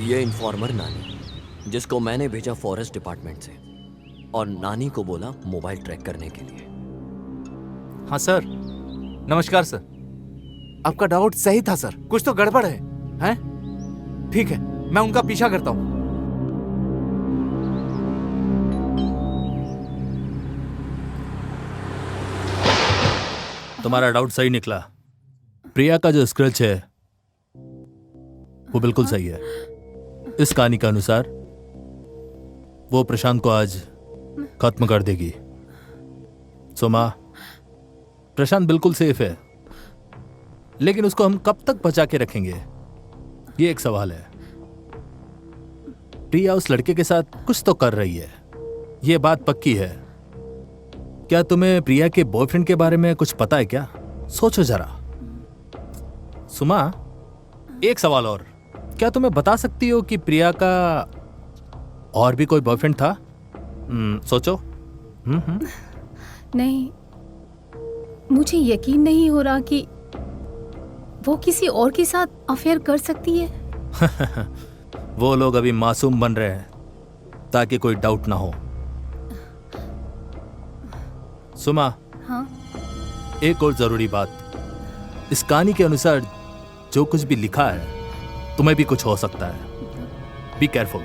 B: ये इन्फॉर्मर नानी, जिसको मैंने भेजा फॉरेस्ट डिपार्टमेंट से, और नानी को बोला मोबाइल ट्रैक करने के लिए।
K: हाँ सर, नमस्कार सर। आपका डाउट सही था सर, कुछ तो गड़बड़ है, हैं? ठीक है, मैं उनका पीछा करता हूँ।
C: तुम्हारा डाउट सही निकला। प्रिया का जो स्क्रैच है वो बिल्कुल सही है। इस कहानी के अनुसार वो प्रशांत को आज खत्म कर देगी। सोमा, प्रशांत बिल्कुल सेफ है, लेकिन उसको हम कब तक बचा के रखेंगे, ये एक सवाल है। प्रिया उस लड़के के साथ कुछ तो कर रही है, ये बात पक्की है। क्या तुम्हें प्रिया के बॉयफ्रेंड के बारे में कुछ पता है क्या? सोचो जरा। सुमा, एक सवाल और, क्या तुम्हें बता सकती हो कि प्रिया का और भी कोई बॉयफ्रेंड था? सोचो।
G: नहीं, मुझे यकीन नहीं हो रहा कि वो किसी और के साथ अफेयर कर सकती है।
C: वो लोग अभी मासूम बन रहे हैं ताकि कोई डाउट ना हो। सुमा,
G: हाँ?
C: एक और जरूरी बात, इस कहानी के अनुसार जो कुछ भी लिखा है तुम्हें भी कुछ हो सकता है। Be careful.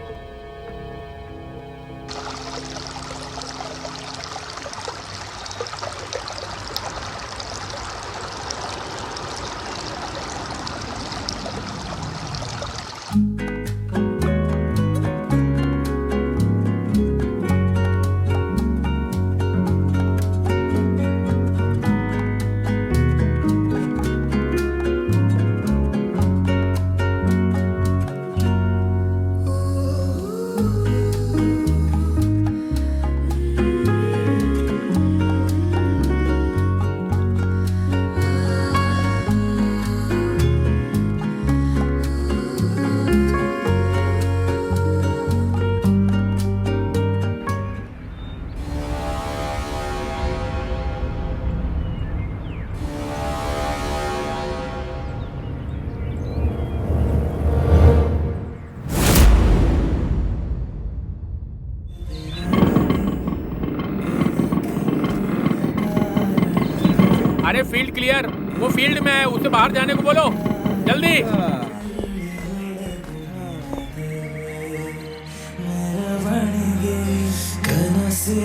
D: अरे फील्ड क्लियर, वो फील्ड में है, उसे बाहर जाने को बोलो जल्दी। मूड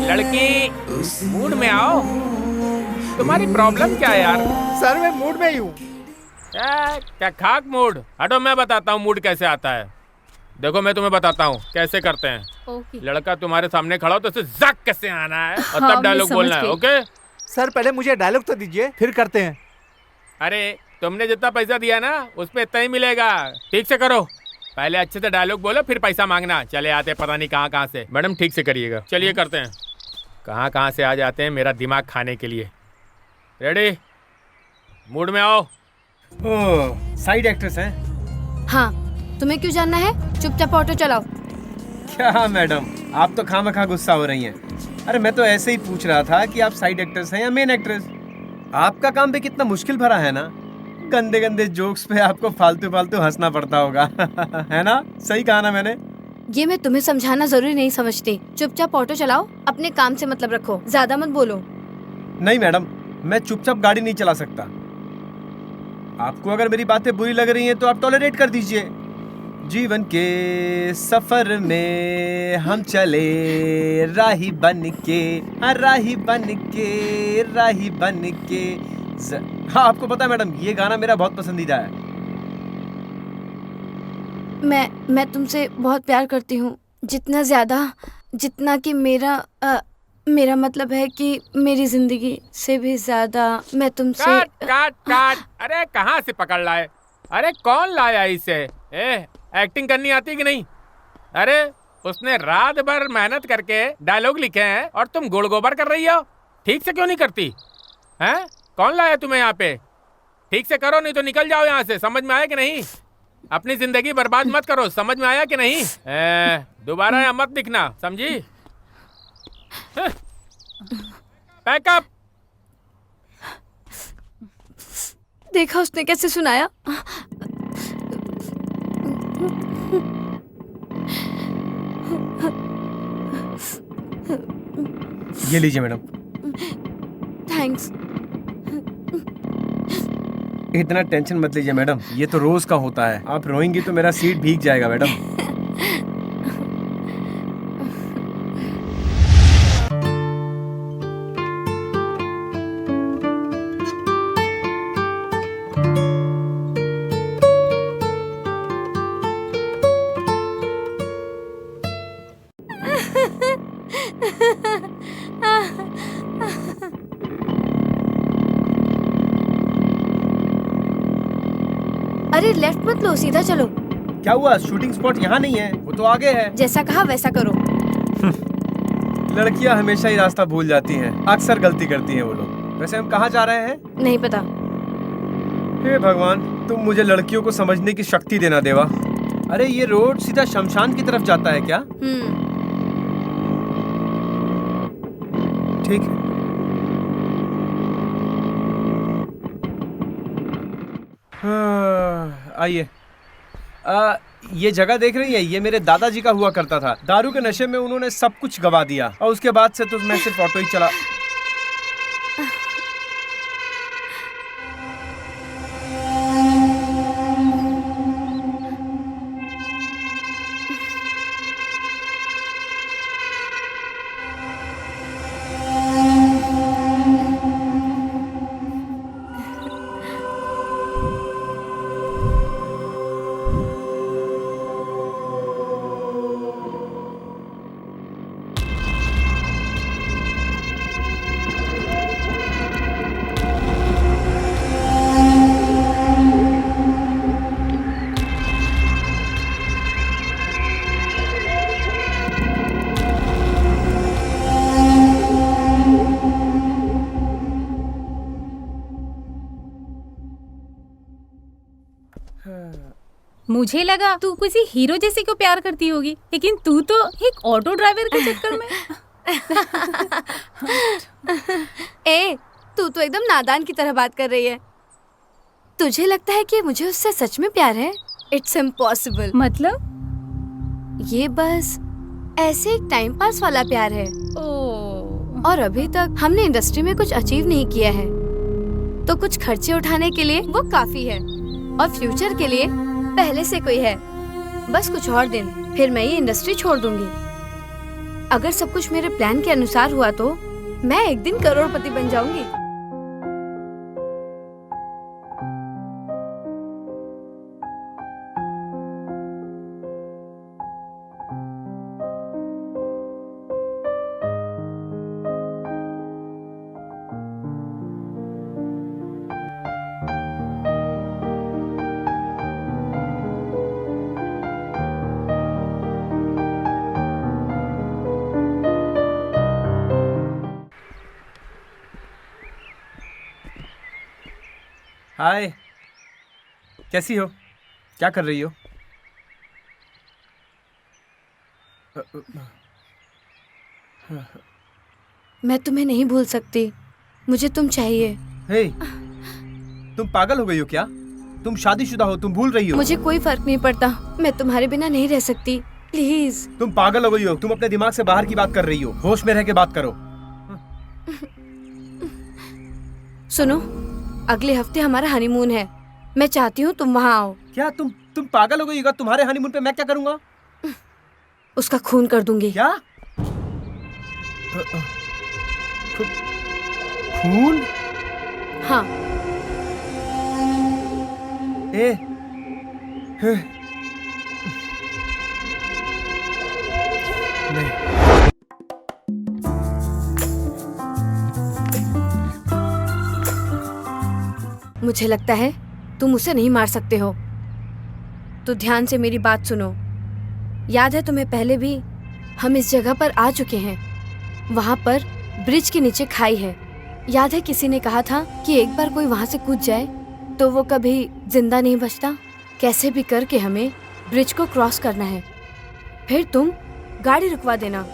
D: लड़की, मूड में आओ। तुम्हारी प्रॉब्लम क्या है यार?
L: सर मैं मूड में ही हूँ।
D: क्या खाक मूड? हटो, मैं बताता हूँ मूड कैसे आता है। देखो मैं तुम्हें बताता हूँ कैसे करते हैं।
G: ओके।
D: लड़का तुम्हारे सामने खड़ा हो तो उसे जक कैसे आना है और
G: हाँ,
D: तब
G: मैं
D: डायलॉग
G: समझ
D: बोलना है।
G: गई।
D: ओके?
L: सर पहले मुझे डायलॉग तो दीजिए, फिर करते हैं।
D: अरे तुमने जितना पैसा दिया ना उस पे इतना ही मिलेगा। ठीक से करो, पहले अच्छे से डायलॉग बोलो फिर पैसा मांगना। चले आते पता नहीं कहाँ से। मैडम ठीक से करिएगा। चलिए करते हैं। कहाँ से आ जाते हैं मेरा दिमाग खाने के लिए। रेडी? मूड में आओ।
I: ओह, साइड एक्ट्रेस हैं?
H: हाँ, तुम्हें क्यों जानना है? चुपचाप ऑटो चलाओ।
I: क्या मैडम, आप तो खामखा गुस्सा हो रही हैं। अरे मैं तो ऐसे ही पूछ रहा था कि आप साइड एक्ट्रेस हैं या मेन एक्ट्रेस। आपका काम भी कितना मुश्किल भरा है ना। गंदे गंदे जोक्स पे आपको फालतू फालतू हंसना पड़ता होगा। है ना? सही कहा ना मैंने?
H: ये मैं तुम्हें समझाना जरूरी नहीं समझती। चुपचाप ऑटो चलाओ, अपने काम से मतलब रखो, ज्यादा मत बोलो।
I: नहीं मैडम, मैं चुपचाप गाड़ी नहीं चला सकता। आपको अगर मेरी बातें बुरी लग रही हैं तो आप टॉलरेट कर दीजिए। जीवन के सफर में हम चले राही बन के, राही बन के, राही बन के। हाँ, आपको पता है मैडम, ये गाना मेरा बहुत पसंदीदा है।
H: मैं तुमसे बहुत प्यार करती हूँ, जितना ज्यादा जितना कि मेरा मतलब है कि मेरी जिंदगी से भी ज्यादा मैं तुमसे।
D: काट काट काट। अरे कहाँ से पकड़ लाए? अरे कौन लाया इसे? एक्टिंग करनी आती कि नहीं? अरे उसने रात भर मेहनत करके डायलॉग लिखे हैं और तुम गुड़ गोबर कर रही हो। ठीक से क्यों नहीं करती? हैं? कौन लाया तुम्हें यहाँ पे? ठीक से करो नहीं तो निकल जाओ यहाँ से। समझ में आया कि नहीं? अपनी जिंदगी बर्बाद मत करो। समझ में आया कि नहीं? दोबारा यहाँ मत दिखना, समझी? पैकअप।
H: देखा उसने कैसे सुनाया।
I: ये लीजिए मैडम।
H: थैंक्स।
I: इतना टेंशन मत लीजिए मैडम, ये तो रोज का होता है। आप रोएंगी तो मेरा सीट भीग जाएगा मैडम।
H: अरे लेफ्ट मत लो, सीधा चलो।
I: क्या हुआ? शूटिंग स्पॉट यहाँ नहीं है, वो तो आगे है।
H: जैसा कहा वैसा करो।
I: लड़कियाँ हमेशा ही रास्ता भूल जाती हैं, अक्सर गलती करती हैं वो लोग। वैसे हम कहाँ जा रहे हैं?
H: नहीं पता।
I: हे भगवान, तुम मुझे लड़कियों को समझने की शक्ति देना देवा। अरे ये रोड सीधा शमशान की तरफ जाता है क्या? ठीक है। आइए। ये जगह देख रही है, ये मेरे दादाजी का हुआ करता था। दारू के नशे में उन्होंने सब कुछ गवा दिया और उसके बाद से तो मैं सिर्फ ऑटो ही चला।
G: मुझे लगा तू किसी हीरो जैसे को प्यार करती होगी, लेकिन तू तो एक ऑटो ड्राइवर के चक्कर में।
H: ए, तू तो एकदम नादान की तरह बात कर रही है। तुझे लगता है कि मुझे उससे सच में प्यार है? It's impossible.
G: मतलब?
H: ये बस ऐसे एक टाइम पास वाला प्यार है। और अभी तक हमने इंडस्ट्री में कुछ अचीव नहीं किया है, तो कुछ खर्चे उठाने के लिए वो काफी है, और फ्यूचर के लिए पहले से कोई है। बस कुछ और दिन, फिर मैं ये इंडस्ट्री छोड़ दूंगी। अगर सब कुछ मेरे प्लान के अनुसार हुआ तो मैं एक दिन करोड़पति बन जाऊंगी।
I: हाय, कैसी हो? क्या कर रही हो?
H: मैं तुम्हें नहीं भूल सकती, मुझे तुम चाहिए।
I: हे, तुम पागल हो गई हो क्या? तुम शादीशुदा हो, तुम भूल रही हो।
H: मुझे कोई फर्क नहीं पड़ता, मैं तुम्हारे बिना नहीं रह सकती, प्लीज।
I: तुम पागल हो गई हो, तुम अपने दिमाग से बाहर की बात कर रही हो। होश में रह के बात करो।
H: सुनो, अगले हफ्ते हमारा हनीमून है, मैं चाहती हूँ तुम वहाँ आओ।
I: क्या तुम पागल हो गई हो? तुम्हारे हनीमून पे मैं क्या करूँगा?
H: उसका खून कर दूंगी।
I: क्या? खून?
H: हाँ।
I: नहीं।
H: मुझे लगता है तुम उसे नहीं मार सकते हो, तो ध्यान से मेरी बात सुनो। याद है तुम्हें, पहले भी हम इस जगह पर आ चुके हैं। वहाँ पर ब्रिज के नीचे खाई है। याद है किसी ने कहा था कि एक बार कोई वहाँ से कूद जाए तो वो कभी जिंदा नहीं बचता। कैसे भी करके हमें ब्रिज को क्रॉस करना है, फिर तुम गाड़ी रुकवा देना।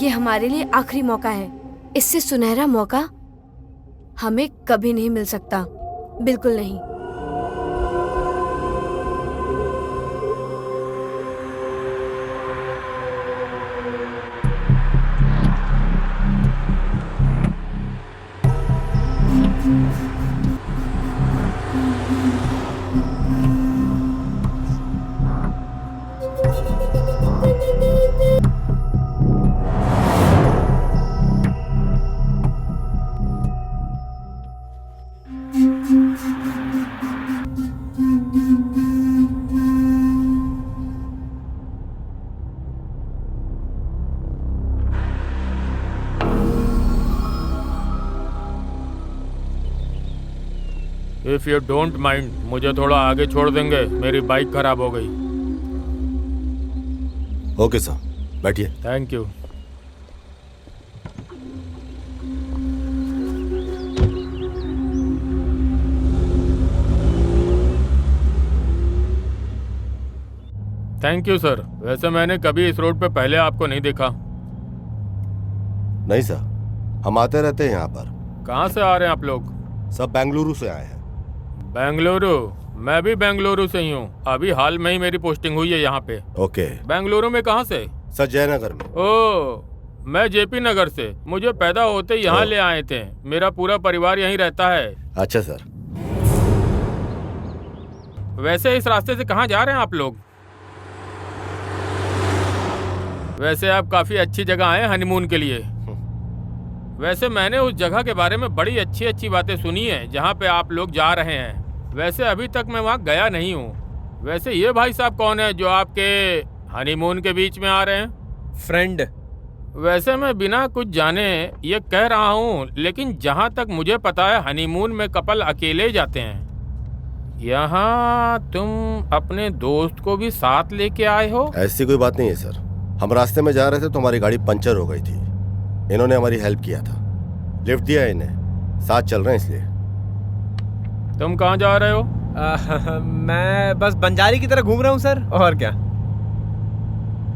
H: ये हमारे लिए आखिरी मौका है, इससे सुनहरा मौका हमें कभी नहीं मिल सकता, बिल्कुल नहीं।
D: इफ यू डोंट माइंड, मुझे थोड़ा आगे छोड़ देंगे, मेरी बाइक खराब हो गई।
E: ओके सर, बैठिए।
D: Thank you. Thank you sir. वैसे मैंने कभी इस रोड पे पहले आपको नहीं देखा।
E: नहीं सर, हम आते रहते हैं यहाँ पर।
D: कहाँ से आ रहे हैं आप लोग?
E: सब बेंगलुरु से आए हैं।
D: बेंगलुरु? मैं भी बेंगलुरु से ही हूँ, अभी हाल में ही मेरी पोस्टिंग हुई है यहाँ पे।
E: ओके।
D: बेंगलुरु में कहाँ से?
E: सर, जयनगर में।
D: ओह, मैं जेपी नगर से। मुझे पैदा होते यहाँ ले आए थे, मेरा पूरा परिवार यहीं रहता है।
E: अच्छा सर।
D: वैसे इस रास्ते से कहाँ जा रहे हैं आप लोग? वैसे आप काफी अच्छी जगह आए हनीमून के लिए। वैसे मैंने उस जगह के बारे में बड़ी अच्छी अच्छी बातें सुनी है जहाँ पे आप लोग जा रहे हैं। वैसे अभी तक मैं वहाँ गया नहीं हूँ। वैसे ये भाई साहब कौन है जो आपके हनीमून के बीच में आ रहे हैं?
I: फ्रेंड।
D: वैसे मैं बिना कुछ जाने ये कह रहा हूँ, लेकिन जहाँ तक मुझे पता है हनीमून में कपल अकेले जाते हैं। यहाँ तुम अपने दोस्त को भी साथ लेके आए हो?
E: ऐसी कोई बात नहीं है सर, हम रास्ते में जा रहे थे तो हमारी गाड़ी पंचर हो गई थी। इन्होंने हमारी हेल्प किया था, लिफ्ट दिया इन्हें, साथ चल रहे हैं इसलिए।
D: तुम कहाँ जा रहे हो?
I: मैं बस बंजारी की तरह घूम रहा हूँ सर, और क्या।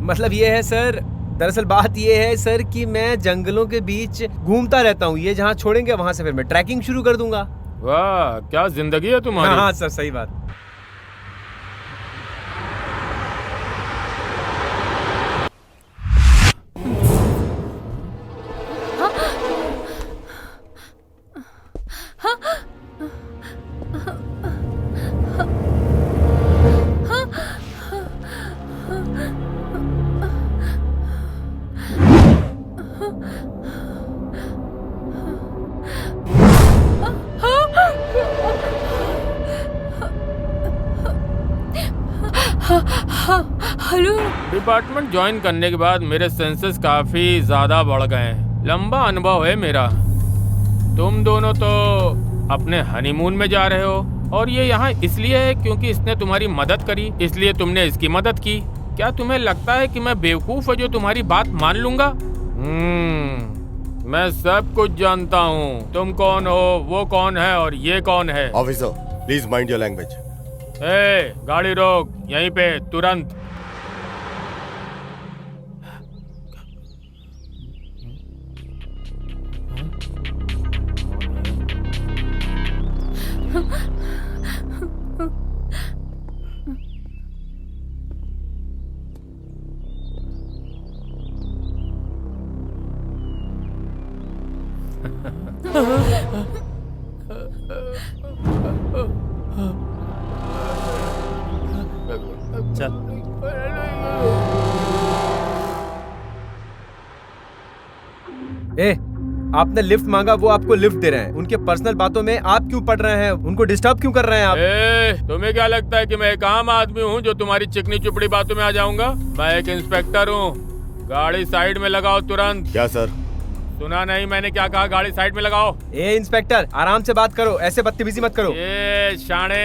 I: मतलब ये है सर, दरअसल बात ये है सर कि मैं जंगलों के बीच घूमता रहता हूँ। ये जहाँ छोड़ेंगे वहाँ से फिर मैं ट्रैकिंग शुरू कर दूंगा।
D: वाह, क्या जिंदगी है तुम्हारी।
I: हाँ सर, सही बात।
H: हेलो।
D: डिपार्टमेंट ज्वाइन करने के बाद मेरे सेंसेस काफी ज्यादा बढ़ गए हैं। लंबा अनुभव है मेरा। तुम दोनों तो अपने हनीमून में जा रहे हो और ये यहाँ इसलिए है क्योंकि इसने तुम्हारी मदद करी, इसलिए तुमने इसकी मदद की। क्या तुम्हें लगता है कि मैं बेवकूफ हूँ जो तुम्हारी बात मान लूंगा? मैं सब कुछ जानता हूँ। तुम कौन हो, वो कौन है और ये कौन है।
E: Officer please mind your language.
D: गाड़ी रोक यहीं पे तुरंत।
C: चल।
I: आपने लिफ्ट मांगा, वो आपको लिफ्ट दे रहे हैं। उनके पर्सनल बातों में आप क्यों पड़ रहे हैं? उनको डिस्टर्ब क्यों कर रहे हैं आप?
D: तुम्हें क्या लगता है कि मैं एक आम आदमी हूँ जो तुम्हारी चिकनी चुपड़ी बातों में आ जाऊंगा? मैं एक इंस्पेक्टर हूँ। गाड़ी साइड में लगाओ तुरंत।
E: क्या सर?
D: सुना नहीं मैंने क्या कहा? गाड़ी साइड में लगाओ।
I: इंस्पेक्टर आराम से बात करो, ऐसे बदतमीजी मत करो।
D: शाणे,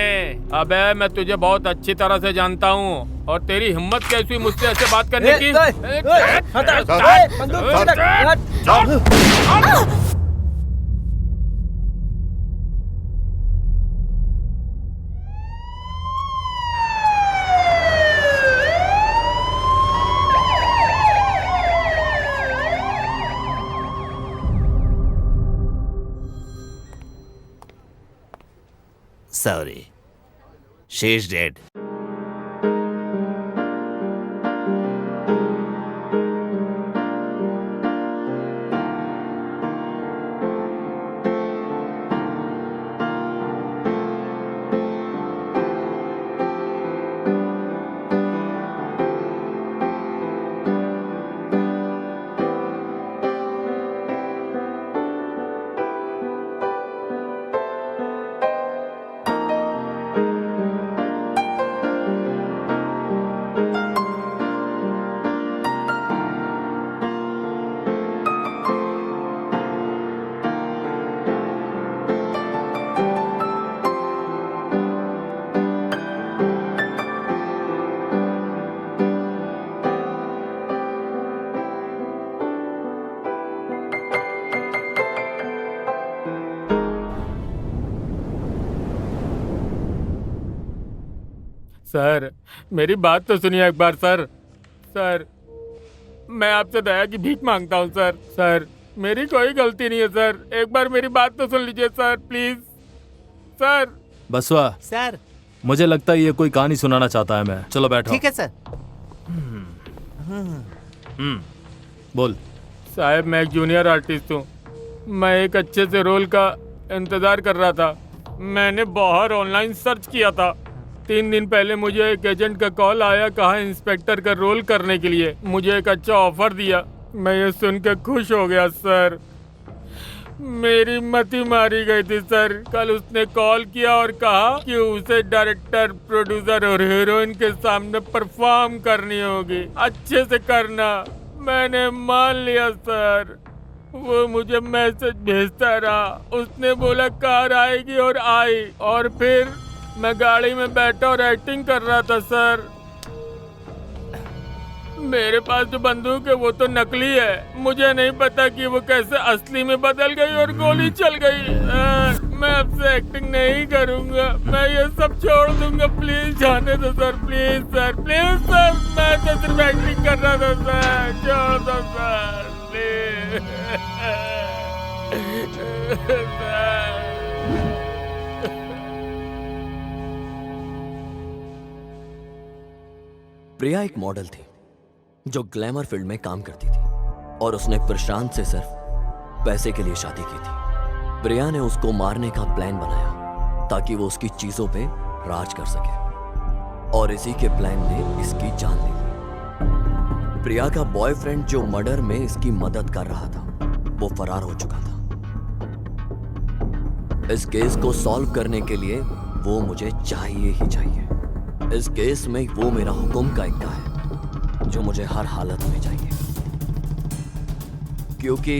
D: अबे मैं तुझे बहुत अच्छी तरह से जानता हूँ और तेरी हिम्मत कैसी मुझसे ऐसे बात करने की?
F: Sorry. She's dead. सर मेरी बात तो सुनिए एक बार। सर मैं आपसे दया की भीख मांगता हूँ सर। सर मेरी कोई गलती नहीं है सर, एक बार मेरी बात तो सुन लीजिए सर प्लीज। सर
C: बसवा
F: सर,
C: मुझे लगता है ये कोई कहानी सुनाना चाहता है। मैं चलो बैठो।
F: ठीक है सर।
C: बोल।
D: साहब मैं एक जूनियर आर्टिस्ट हूँ। मैं एक अच्छे से रोल का इंतजार कर रहा था। मैंने बाहर ऑनलाइन सर्च किया था। 3 दिन पहले मुझे एक एजेंट का कॉल आया, कहा इंस्पेक्टर का रोल करने के लिए। मुझे एक अच्छा ऑफर दिया। मैं ये सुन के खुश हो गया सर। मेरी मति मारी गई थी सर। कल उसने कॉल किया और कहा कि उसे डायरेक्टर, प्रोड्यूसर और हीरोइन के सामने परफॉर्म करनी होगी। अच्छे से करना। मैंने मान लिया सर। वो मुझे मैसेज भेजता रहा। उसने बोला कार आएगी और आई, और फिर मैं गाड़ी में बैठा और एक्टिंग कर रहा था सर। मेरे पास जो बंदूक है वो तो नकली है। मुझे नहीं पता कि वो कैसे असली में बदल गई और गोली चल गई। मैं अब से एक्टिंग नहीं करूंगा। मैं ये सब छोड़ दूंगा। प्लीज जाने दो sir, please sir, please sir. मैं तो सिर्फ एक्टिंग कर रहा था सर, छोड़ दो सर प्लीज सर।
B: प्रिया एक मॉडल थी जो ग्लैमर फील्ड में काम करती थी और उसने प्रशांत से सिर्फ पैसे के लिए शादी की थी। प्रिया ने उसको मारने का प्लान बनाया ताकि वो उसकी चीजों पे राज कर सके, और इसी के प्लान ने इसकी जान ले ली। प्रिया का बॉयफ्रेंड जो मर्डर में इसकी मदद कर रहा था वो फरार हो चुका था। इस केस को सॉल्व करने के लिए वो मुझे चाहिए ही चाहिए। इस केस में वो मेरा हुक्म का इक्का है जो मुझे हर हालत में चाहिए, क्योंकि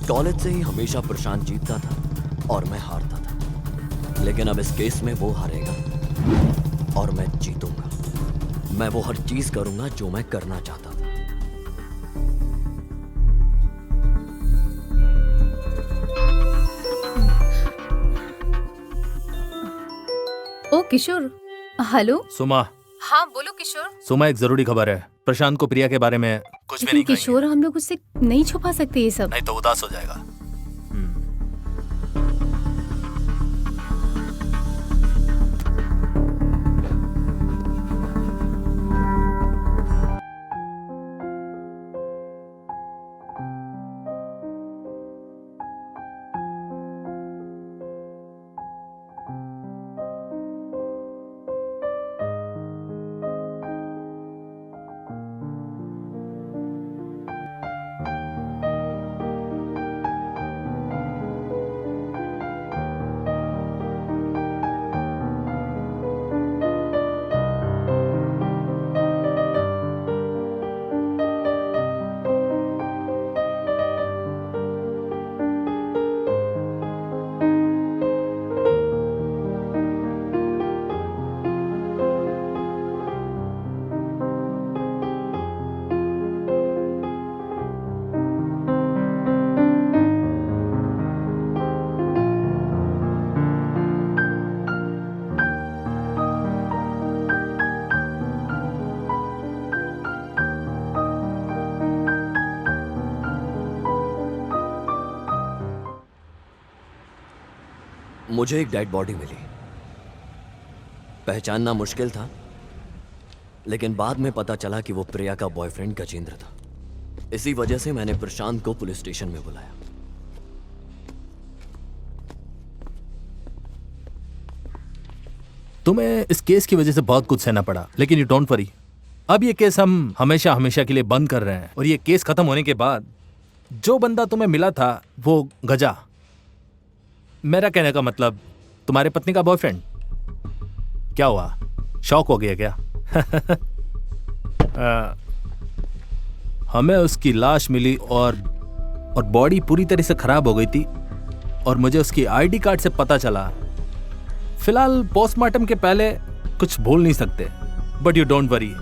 B: कॉलेज से ही हमेशा प्रशांत जीतता था और मैं हारता था। लेकिन अब इस केस में वो हारेगा और मैं जीतूंगा। मैं वो हर चीज करूंगा जो मैं करना चाहता था।
G: ओ किशोर, हेलो।
C: सुमा,
G: हाँ बोलो किशोर।
C: सुमा, एक जरूरी खबर है। प्रशांत को प्रिया के बारे में कुछ भी
G: लेकिन
C: नहीं
G: किशोर, हम लोग उससे नहीं छुपा सकते ये सब।
C: नहीं तो उदास हो जाएगा।
B: मुझे एक डेड बॉडी मिली। पहचानना मुश्किल था, लेकिन बाद में पता चला कि वो प्रिया का बॉयफ्रेंड गजेंद्र था। इसी वजह से मैंने प्रशांत को पुलिस स्टेशन में बुलाया।
C: तुम्हें इस केस की वजह से बहुत कुछ सहना पड़ा, लेकिन यू डोंट वरी। अब ये केस हम हमेशा हमेशा के लिए बंद कर रहे हैं, और ये केस खत्म होने के बाद जो बंदा तुम्हें मिला था वो गजा, मेरा कहने का मतलब तुम्हारे पत्नी का बॉयफ्रेंड। क्या हुआ, शौक हो गया क्या? हमें उसकी लाश मिली और बॉडी पूरी तरह से खराब हो गई थी, और मुझे उसकी आईडी कार्ड से पता चला। फिलहाल पोस्टमार्टम के पहले कुछ बोल नहीं सकते, but you don't worry,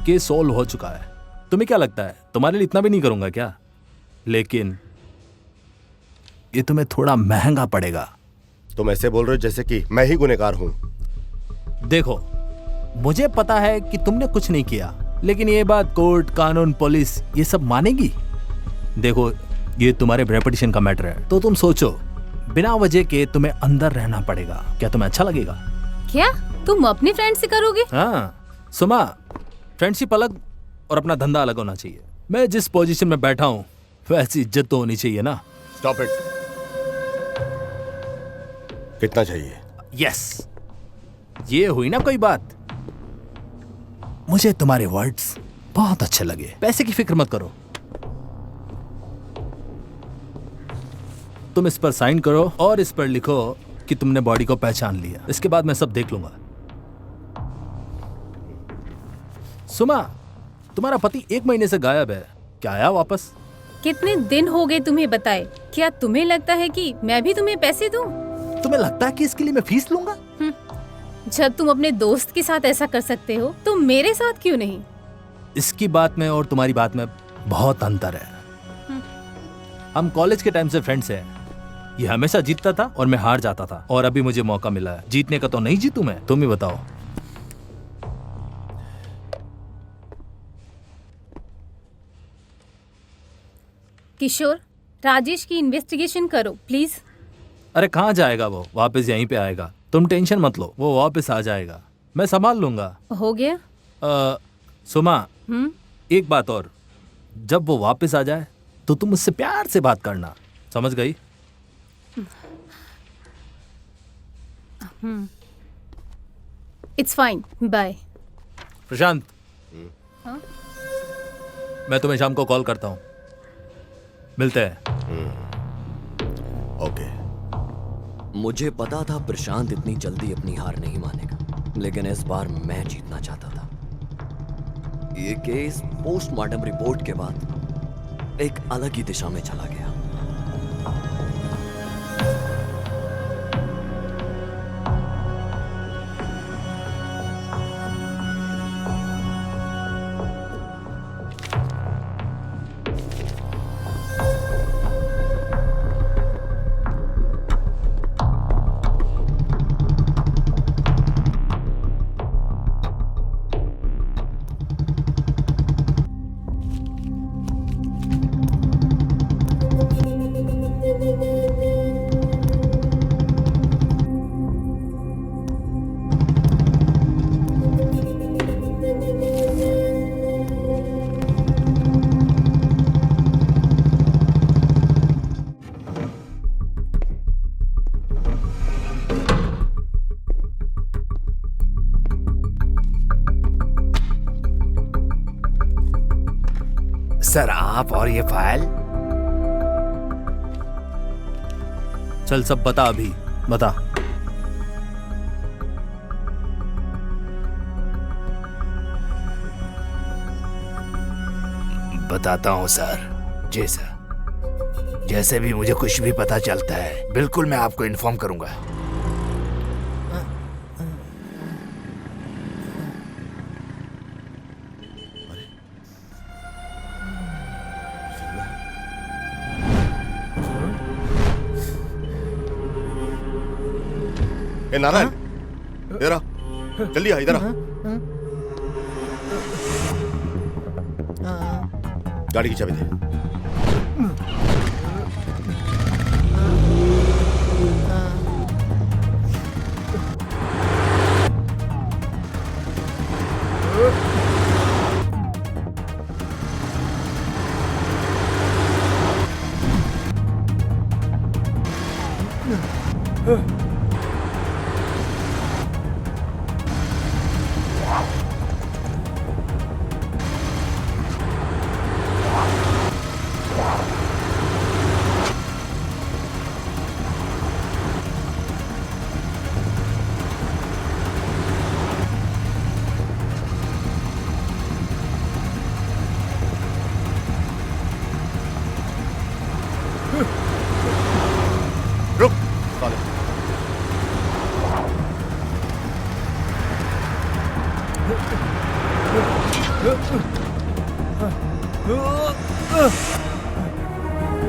C: case solve हो चुका है। तुम्हें क्या लगता है, तुम्हारे लिए इतना भी नहीं करूंगा क्या? लेकिन ये तुम्हें थोड़ा महंगा पड़ेगा।
E: तुम ऐसे बोल रहे हो जैसे कि मैं ही गुनहगार हूं।
C: देखो, मुझे पता है कि तुमने कुछ नहीं किया, लेकिन ये बात कोर्ट, कानून, पुलिस ये सब मानेगी? देखो, ये तुम्हारे रेपुटेशन का मैटर है, तो तुम सोचो, बिना वजह के तुम्हें अंदर रहना पड़ेगा। क्या तुम्हें अच्छा लगेगा?
G: क्या तुम अपने फ्रेंड से करोगे?
C: हाँ सुमा, फ्रेंडशिप अलग और अपना धंधा अलग होना चाहिए। मैं जिस पोजीशन में बैठा हूँ वैसी इज्जत तो होनी चाहिए ना।
E: Stop it. कितना चाहिए?
C: यस, ये हुई ना कोई बात। मुझे तुम्हारे वर्ड्स बहुत अच्छे लगे। पैसे की फिक्र मत करो, तुम इस पर साइन करो और इस पर लिखो कि तुमने बॉडी को पहचान लिया। इसके बाद मैं सब देख लूंगा। सुमा, तुम्हारा पति 1 महीने से गायब है, क्या आया वापस?
G: कितने दिन हो गए तुम्हें बताए? क्या तुम्हें लगता है कि मैं भी तुम्हें पैसे दूं?
C: तुम्हें लगता है कि इसके लिए मैं फीस लूंगा?
G: जब तुम अपने दोस्त के साथ ऐसा कर सकते हो तो मेरे साथ क्यों नहीं?
C: इसकी बात में और तुम्हारी बात में बहुत अंतर है। हम कॉलेज के टाइम से फ्रेंड्स हैं। ये हमेशा जीतता था और मैं हार जाता था, और अभी मुझे मौका मिला है जीतने का, तो नहीं जीतू मैं? तुम ही बताओ।
G: किशोर, राजेश की इन्वेस्टिगेशन करो प्लीज।
C: अरे कहाँ जाएगा वो, वापस यहीं पे आएगा। तुम टेंशन मत लो, वो वापस आ जाएगा, मैं संभाल लूंगा।
G: हो गया?
C: सुमा, एक बात और, जब वो वापस आ जाए तो तुम उससे प्यार से बात करना, समझ गई?
G: It's fine, bye.
C: प्रशांत, मैं तुम्हें शाम को कॉल करता हूँ, मिलते हैं।
E: ओके।
B: मुझे पता था प्रशांत इतनी जल्दी अपनी हार नहीं मानेगा, लेकिन इस बार मैं जीतना चाहता था। ये केस पोस्टमार्टम रिपोर्ट के बाद एक अलग ही दिशा में चला गया।
K: सर आप और ये फाइल।
C: चल सब बता, अभी बता।
K: बताता हूँ सर। जी सर, जैसे भी मुझे कुछ भी पता चलता है बिल्कुल मैं आपको इन्फॉर्म करूंगा।
E: ए नारायण, इधर आ, जल्दी आ, इधर आ। गाड़ी की चाबी दे। रुक साले।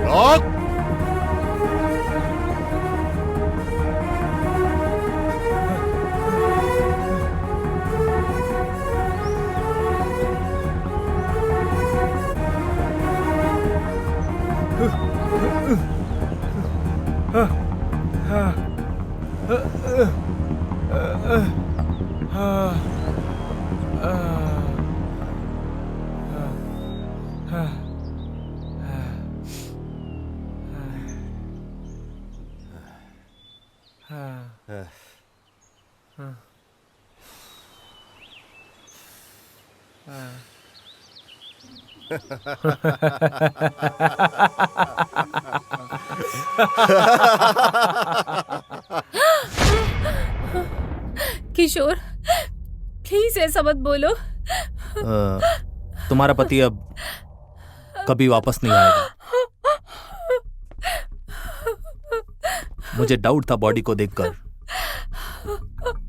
E: रोक।
G: किशोर, प्लीज ऐसा मत बोलो।
C: तुम्हारा पति अब कभी वापस नहीं आएगा। मुझे डाउट था बॉडी को देखकर,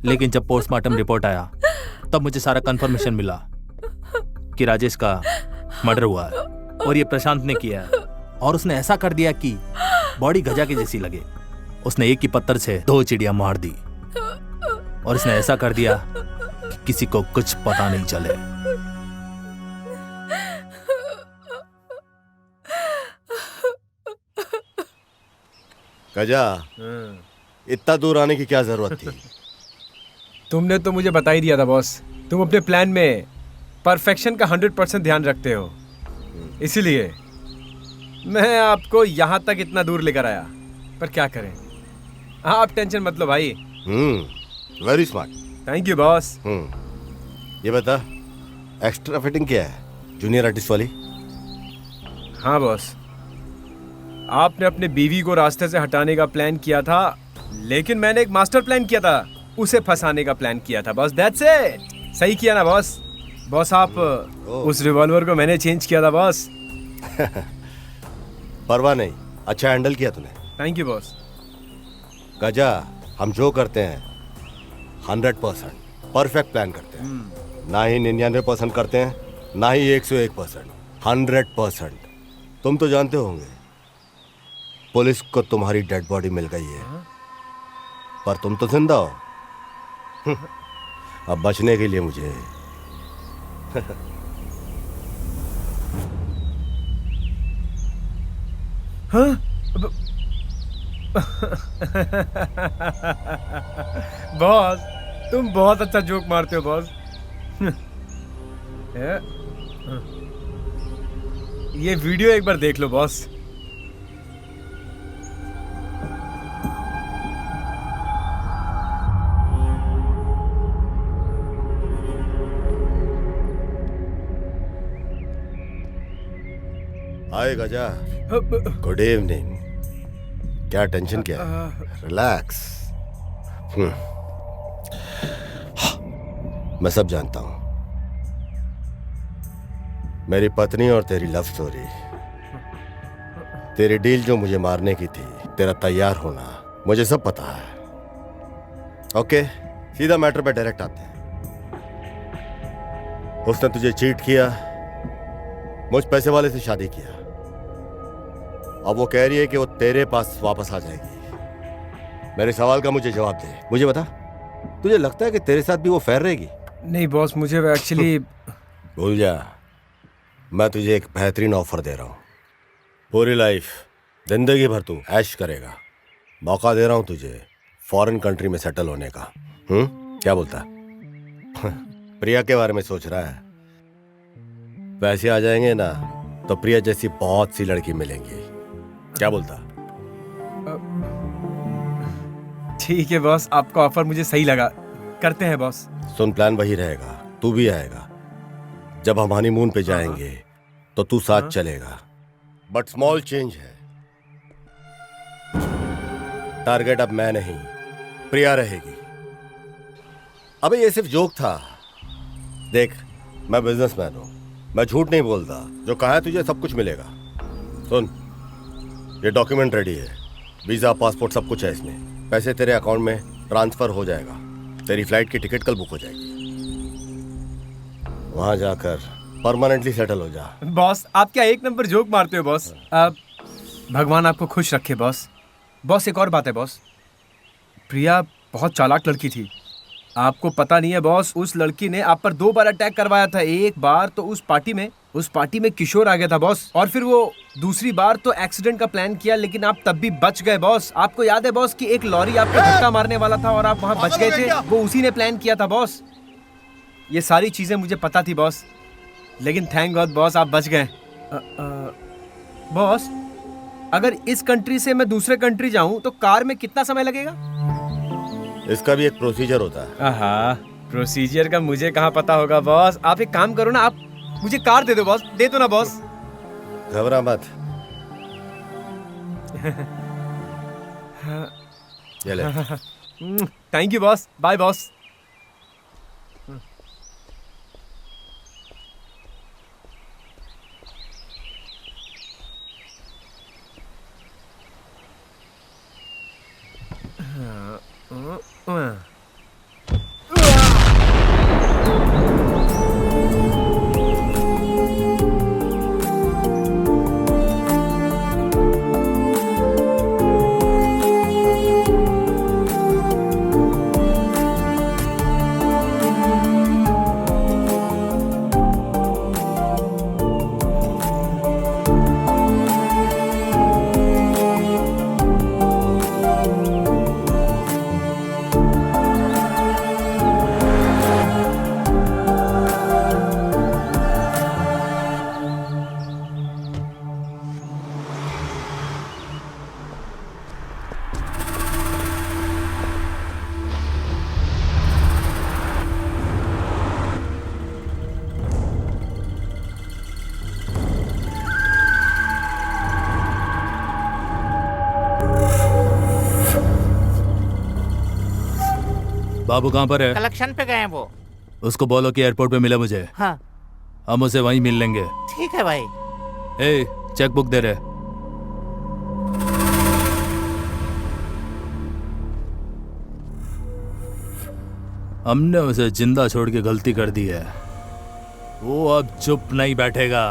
C: लेकिन जब पोस्टमार्टम रिपोर्ट आया तब मुझे सारा कंफर्मेशन मिला कि राजेश का मर्डर हुआ है और ये प्रशांत ने किया है। और उसने ऐसा कर दिया कि बॉडी गजा के जैसी लगे। उसने एक ही पत्थर से 2 चिड़िया मार दी और इसने ऐसा कर दिया कि किसी को कुछ पता नहीं चले।
E: गजा, इतना दूर आने की क्या जरूरत थी?
I: तुमने तो मुझे बता ही दिया था बॉस। तुम अपने प्लान में परफेक्शन का 100% ध्यान रखते हो, इसीलिए मैं आपको यहाँ तक इतना दूर लेकर आया। पर क्या करें, आप टेंशन मत लो भाई।
E: Very smart.
I: Thank you boss.
E: ये बता, एक्स्ट्रा फिटिंग क्या है? जूनियर आर्टिस्ट वाली?
I: हाँ बॉस, आपने अपने बीवी को रास्ते से हटाने का प्लान किया था, लेकिन मैंने एक मास्टर प्लान किया था, उसे फंसाने का प्लान किया था बॉस। That's it. सही किया ना बॉस? बॉस आप उस रिवॉल्वर को मैंने चेंज किया था बॉस।
E: परवाह नहीं, अच्छा हैंडल किया तूने।
I: Thank you boss.
E: गजा, हम जो करते हैं 100% परफेक्ट प्लान करते हैं, ना ही 99% करते हैं, ना ही 101%, 100%। तुम तो जानते होंगे पुलिस को तुम्हारी डेड बॉडी मिल गई है, पर तुम तो जिंदा हो। अब बचने के लिए मुझे
I: हाँ? बॉस तुम बहुत अच्छा जोक मारते हो बॉस। ये वीडियो एक बार देख लो बॉस।
E: हाय गजा, गुड इवनिंग। क्या टेंशन क्या है? रिलैक्स। मैं सब जानता हूं, मेरी पत्नी और तेरी लव स्टोरी, तेरी डील जो मुझे मारने की थी, तेरा तैयार होना, मुझे सब पता है। ओके, सीधा मैटर पे डायरेक्ट आते हैं। उसने तुझे चीट किया, मुझ पैसे वाले से शादी किया, अब वो कह रही है कि वो तेरे पास वापस आ जाएगी। मेरे सवाल का मुझे जवाब दे। मुझे बता, तुझे लगता है कि तेरे साथ भी वो फेयर रहेगी?
I: नहीं बॉस, मुझे एक्चुअली
E: भूल जा, मैं तुझे एक बेहतरीन ऑफर दे रहा हूं। पूरी लाइफ, जिंदगी भर तू ऐश करेगा। मौका दे रहा हूं तुझे फॉरेन कंट्री में सेटल होने का। क्या बोलता? प्रिया के बारे में सोच रहा है? पैसे आ जाएंगे ना तो प्रिया जैसी बहुत सी लड़की मिलेंगी। क्या बोलता?
I: ठीक है बॉस, आपका ऑफर मुझे सही लगा, करते हैं बॉस।
E: सुन, प्लान वही रहेगा, तू भी आएगा। जब हम हनीमून पे जाएंगे तो तू साथ चलेगा, बट स्मॉल चेंज है। टारगेट अब मैं नहीं, प्रिया रहेगी। अबे ये सिर्फ जोक था। देख, मैं बिजनेसमैन हूं, मैं झूठ नहीं बोलता। जो कहा है तुझे सब कुछ मिलेगा। सुन, ये डॉक्यूमेंट रेडी है, वीजा, पासपोर्ट, सब कुछ है इसमें। पैसे तेरे अकाउंट में ट्रांसफर हो जाएगा। तेरी फ्लाइट की टिकट कल बुक हो जाएगी। वहां जाकर परमानेंटली सेटल हो जा।
I: बॉस आप क्या एक नंबर जोक मारते हो बॉस। भगवान आपको खुश रखे बॉस। बॉस एक और बात है बॉस, प्रिया बहुत चालाक लड़की थी। आपको पता नहीं है बॉस, उस लड़की ने आप पर 2 बार अटैक करवाया था। एक बार तो उस पार्टी में किशोर आ गया था बॉस, और फिर वो दूसरी बार तो एक्सीडेंट का प्लान किया, लेकिन आप तब भी बच गए बॉस। आपको याद है बॉस कि एक लॉरी आपको धक्का मारने वाला था और आप वहां बच गए थे? वो उसी ने प्लान किया था बॉस। ये सारी चीजें मुझे पता थी बॉस, लेकिन थैंक गॉड बॉस आप बच गए। बॉस अगर इस कंट्री से मैं दूसरे कंट्री जाऊं तो कार में कितना समय लगेगा?
E: इसका भी एक प्रोसीजर होता है।
I: आहा, प्रोसीजर का मुझे कहाँ पता होगा बॉस। आप एक काम करो ना, आप मुझे कार दे दो बॉस। दे दो ना बॉस।
E: घबरा मत। ये ले।
I: Thank you boss. Bye boss.
C: बाबू कहाँ पर है?
M: कलेक्शन पे गए हैं वो।
C: उसको बोलो कि एयरपोर्ट पे मिले मुझे।
L: हाँ
C: हम उसे वहीं मिल लेंगे।
L: ठीक है भाई।
C: ए, चेक बुक दे रहे। हमने उसे जिंदा छोड़ के गलती कर दी है। वो अब चुप नहीं बैठेगा,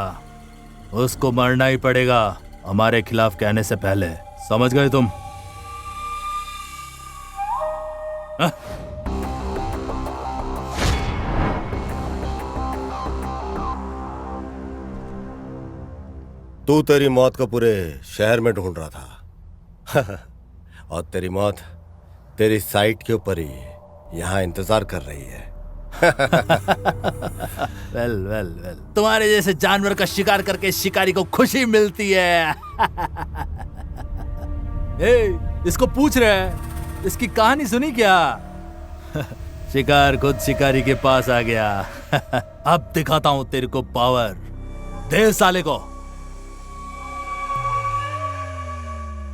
C: उसको मरना ही पड़ेगा हमारे खिलाफ कहने से पहले। समझ गए तुम?
E: तू तेरी मौत को पूरे शहर में ढूंढ रहा था और तेरी मौत तेरी साइट के ऊपर ही यहाँ इंतजार कर रही है।
C: वेल वेल वेल, तुम्हारे जैसे जानवर का शिकार करके शिकारी को खुशी मिलती है। ए, इसको पूछ रहे हैं, इसकी कहानी सुनी क्या? शिकार खुद शिकारी के पास आ गया। अब दिखाता हूं तेरे को पावर। दे साले को।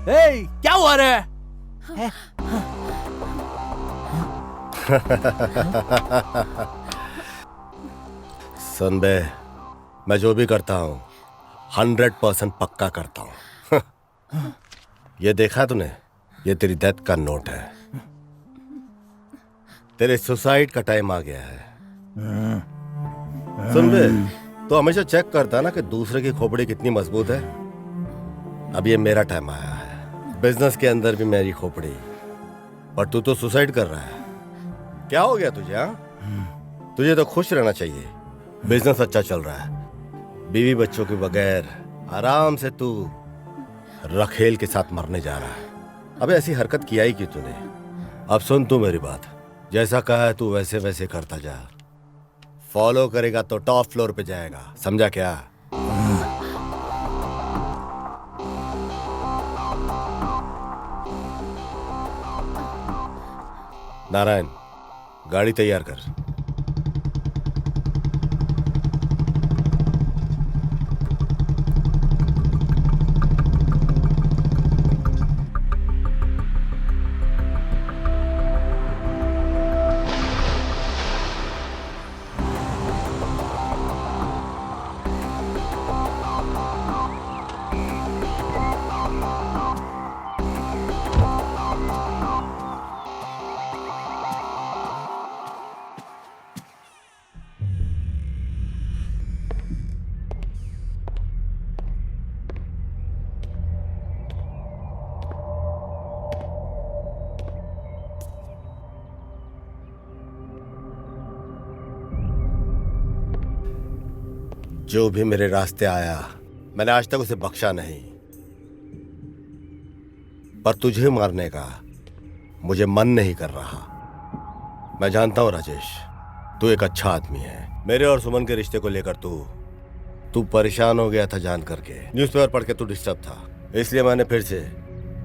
C: ए, क्या हुआ रे?
E: सुन बे, मैं जो भी करता हूँ 100% पक्का करता हूँ। ये देखा तूने? ये तेरी डेथ का नोट है। तेरे सुसाइड का टाइम आ गया है। सुन बे, तो हमेशा चेक करता ना कि दूसरे की खोपड़ी कितनी मजबूत है। अब ये मेरा टाइम आया है। बिजनेस के अंदर भी मेरी खोपड़ी, पर तू तो सुसाइड कर रहा है। क्या हो गया तुझे? हाँ, तुझे तो खुश रहना चाहिए। बिजनेस अच्छा चल रहा है, बीवी बच्चों के बगैर आराम से तू रखेल के साथ मरने जा रहा है। अबे ऐसी हरकत किया ही क्यों तूने? अब सुन तू मेरी बात, जैसा कहा है तू वैसे वैसे करता जा। फॉलो करेगा तो टॉप फ्लोर पे जाएगा, समझा क्या? नारायण, गाड़ी तैयार कर। जो भी मेरे रास्ते आया मैंने आज तक उसे बख्शा नहीं, पर तुझे मारने का मुझे मन नहीं कर रहा। मैं जानता हूं राजेश, तू एक अच्छा आदमी है। मेरे और सुमन के रिश्ते को लेकर तू परेशान हो गया था जान करके। न्यूज़पेपर पढ़ के तू डिस्टर्ब था, इसलिए मैंने फिर से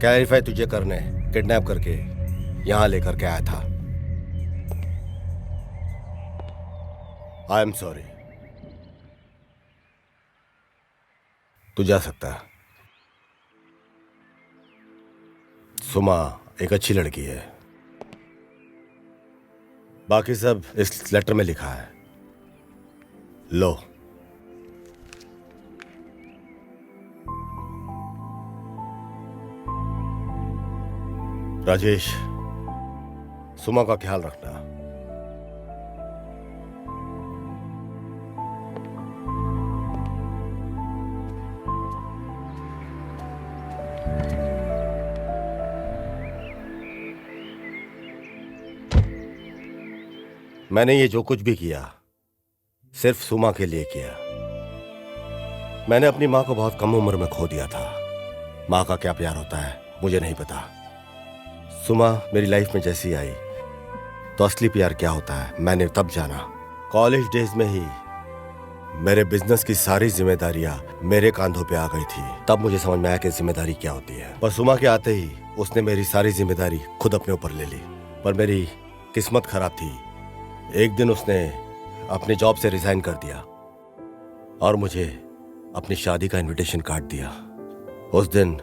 E: क्लैरिफाई तुझे करने किडनैप करके यहां लेकर के आया था। I am sorry. तू जा सकता है। सुमा एक अच्छी लड़की है, बाकी सब इस लेटर में लिखा है। लो। राजेश, सुमा का ख्याल रखना। मैंने ये जो कुछ भी किया सिर्फ सुमा के लिए किया। मैंने अपनी माँ को बहुत कम उम्र में खो दिया था। माँ का क्या प्यार होता है मुझे नहीं पता। सुमा मेरी लाइफ में जैसी आई तो असली प्यार क्या होता है मैंने तब जाना। कॉलेज डेज में ही मेरे बिजनेस की सारी जिम्मेदारियां मेरे कांधों पे आ गई थी। तब मुझे समझ में आया कि जिम्मेदारी क्या होती है। पर सुमा के आते ही उसने मेरी सारी जिम्मेदारी खुद अपने ऊपर ले ली। पर मेरी किस्मत खराब थी। एक दिन उसने अपनी जॉब से रिजाइन कर दिया और मुझे अपनी शादी का इनविटेशन काट दिया। उस दिन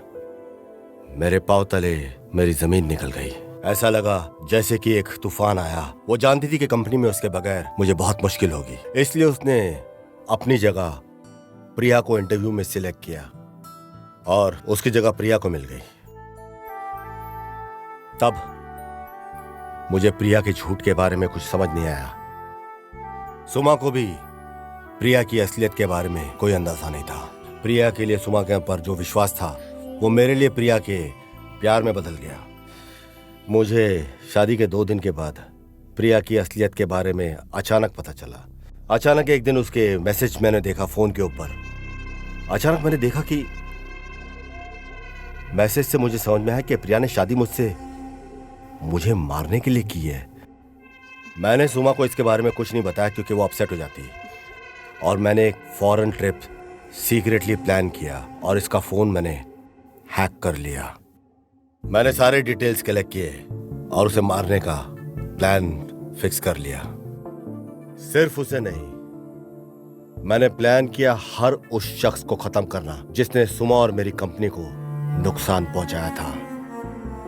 E: मेरे पांव तले मेरी जमीन निकल गई। ऐसा लगा जैसे कि एक तूफान आया। वो जानती थी कि कंपनी में उसके बगैर मुझे बहुत मुश्किल होगी, इसलिए उसने अपनी जगह प्रिया को इंटरव्यू में सिलेक्ट किया और उसकी जगह प्रिया को मिल गई। तब मुझे प्रिया के झूठ के बारे में कुछ समझ नहीं आया। सुमा को भी प्रिया की असलियत के बारे में कोई अंदाजा नहीं था। प्रिया के लिए सुमा के ऊपर जो विश्वास था वो मेरे लिए प्रिया के प्यार में बदल गया। मुझे शादी के 2 दिन के बाद प्रिया की असलियत के बारे में अचानक पता चला। अचानक एक दिन उसके मैसेज मैंने देखा फोन के ऊपर। अचानक मैंने देखा कि मैसेज से मुझे समझ में आया कि प्रिया ने शादी मुझसे मुझे मारने के लिए की है। मैंने सुमा को इसके बारे में कुछ नहीं बताया क्योंकि वो अपसेट हो जाती, और मैंने एक फॉरेन ट्रिप सीक्रेटली प्लान किया और इसका फोन मैंने हैक कर लिया। मैंने सारे डिटेल्स कलेक्ट किए और उसे मारने का प्लान फिक्स कर लिया। सिर्फ उसे नहीं, मैंने प्लान किया हर उस शख्स को खत्म करना जिसने सुमा और मेरी कंपनी को नुकसान पहुंचाया था।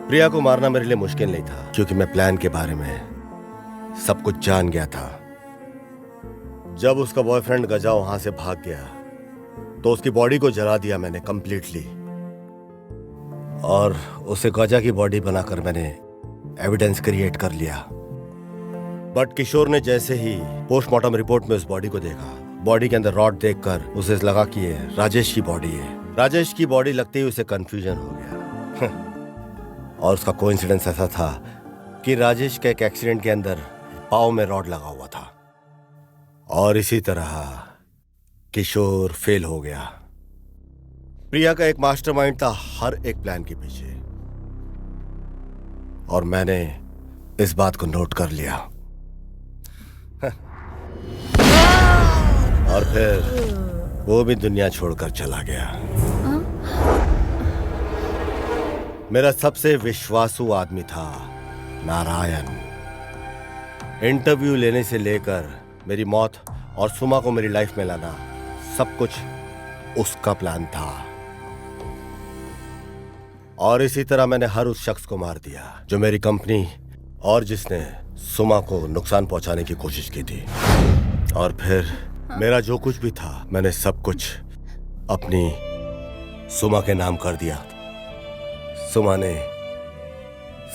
E: प्रिया को मारना मेरे लिए मुश्किल नहीं था क्योंकि मैं प्लान के बारे में सब कुछ जान गया था। जब उसका बॉयफ्रेंड गजा वहां से भाग गया तो उसकी बॉडी को जला दिया मैंने कंप्लीटली, और उसे गजा की बॉडी बनाकर मैंने एविडेंस क्रिएट कर लिया। बट किशोर ने जैसे ही पोस्टमार्टम रिपोर्ट में उस बॉडी को देखा, बॉडी के अंदर रॉड देखकर उसे लगा कि ये राजेश की बॉडी है। राजेश की बॉडी लगते ही उसे कंफ्यूजन हो गया और उसका कोइंसिडेंस ऐसा था कि राजेश के एक एक्सीडेंट के अंदर पाँव में रॉड लगा हुआ था, और इसी तरह किशोर फेल हो गया। प्रिया का एक मास्टरमाइंड था हर एक प्लान के पीछे, और मैंने इस बात को नोट कर लिया। और फिर वो भी दुनिया छोड़कर चला गया। मेरा सबसे विश्वासु आदमी था नारायण। इंटरव्यू लेने से लेकर मेरी मौत और सुमा को मेरी लाइफ में लाना, सब कुछ उसका प्लान था। और इसी तरह मैंने हर उस शख्स को मार दिया जो मेरी कंपनी और जिसने सुमा को नुकसान पहुंचाने की कोशिश की थी। और फिर मेरा जो कुछ भी था मैंने सब कुछ अपनी सुमा के नाम कर दिया। सुमा ने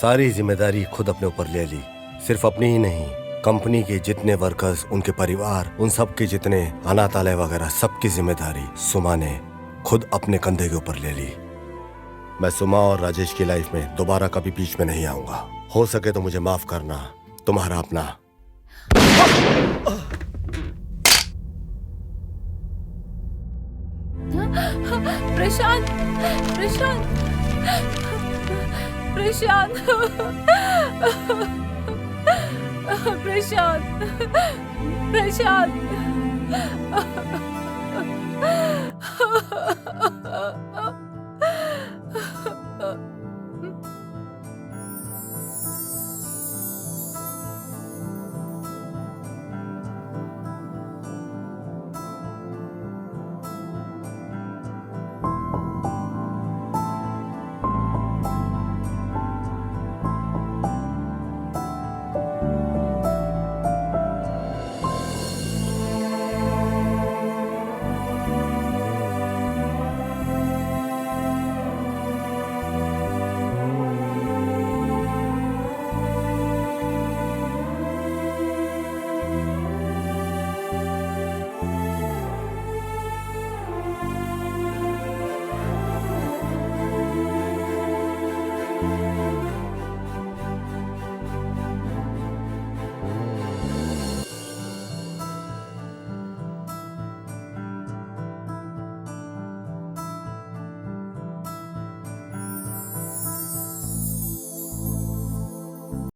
E: सारी जिम्मेदारी खुद अपने ऊपर ले ली। सिर्फ अपनी ही नहीं, कंपनी के जितने वर्कर्स, उनके परिवार, उन सब के जितने अनाथालय वगैरह, सबकी जिम्मेदारी सुमा ने खुद अपने कंधे के ऊपर ले ली। मैं सुमा और राजेश की लाइफ में दोबारा कभी बीच में नहीं आऊंगा। हो सके तो मुझे माफ करना। तुम्हारा अपना।
G: प्रशांत, प्रशांत, प्रशांत, प्रशांत, प्रशांत।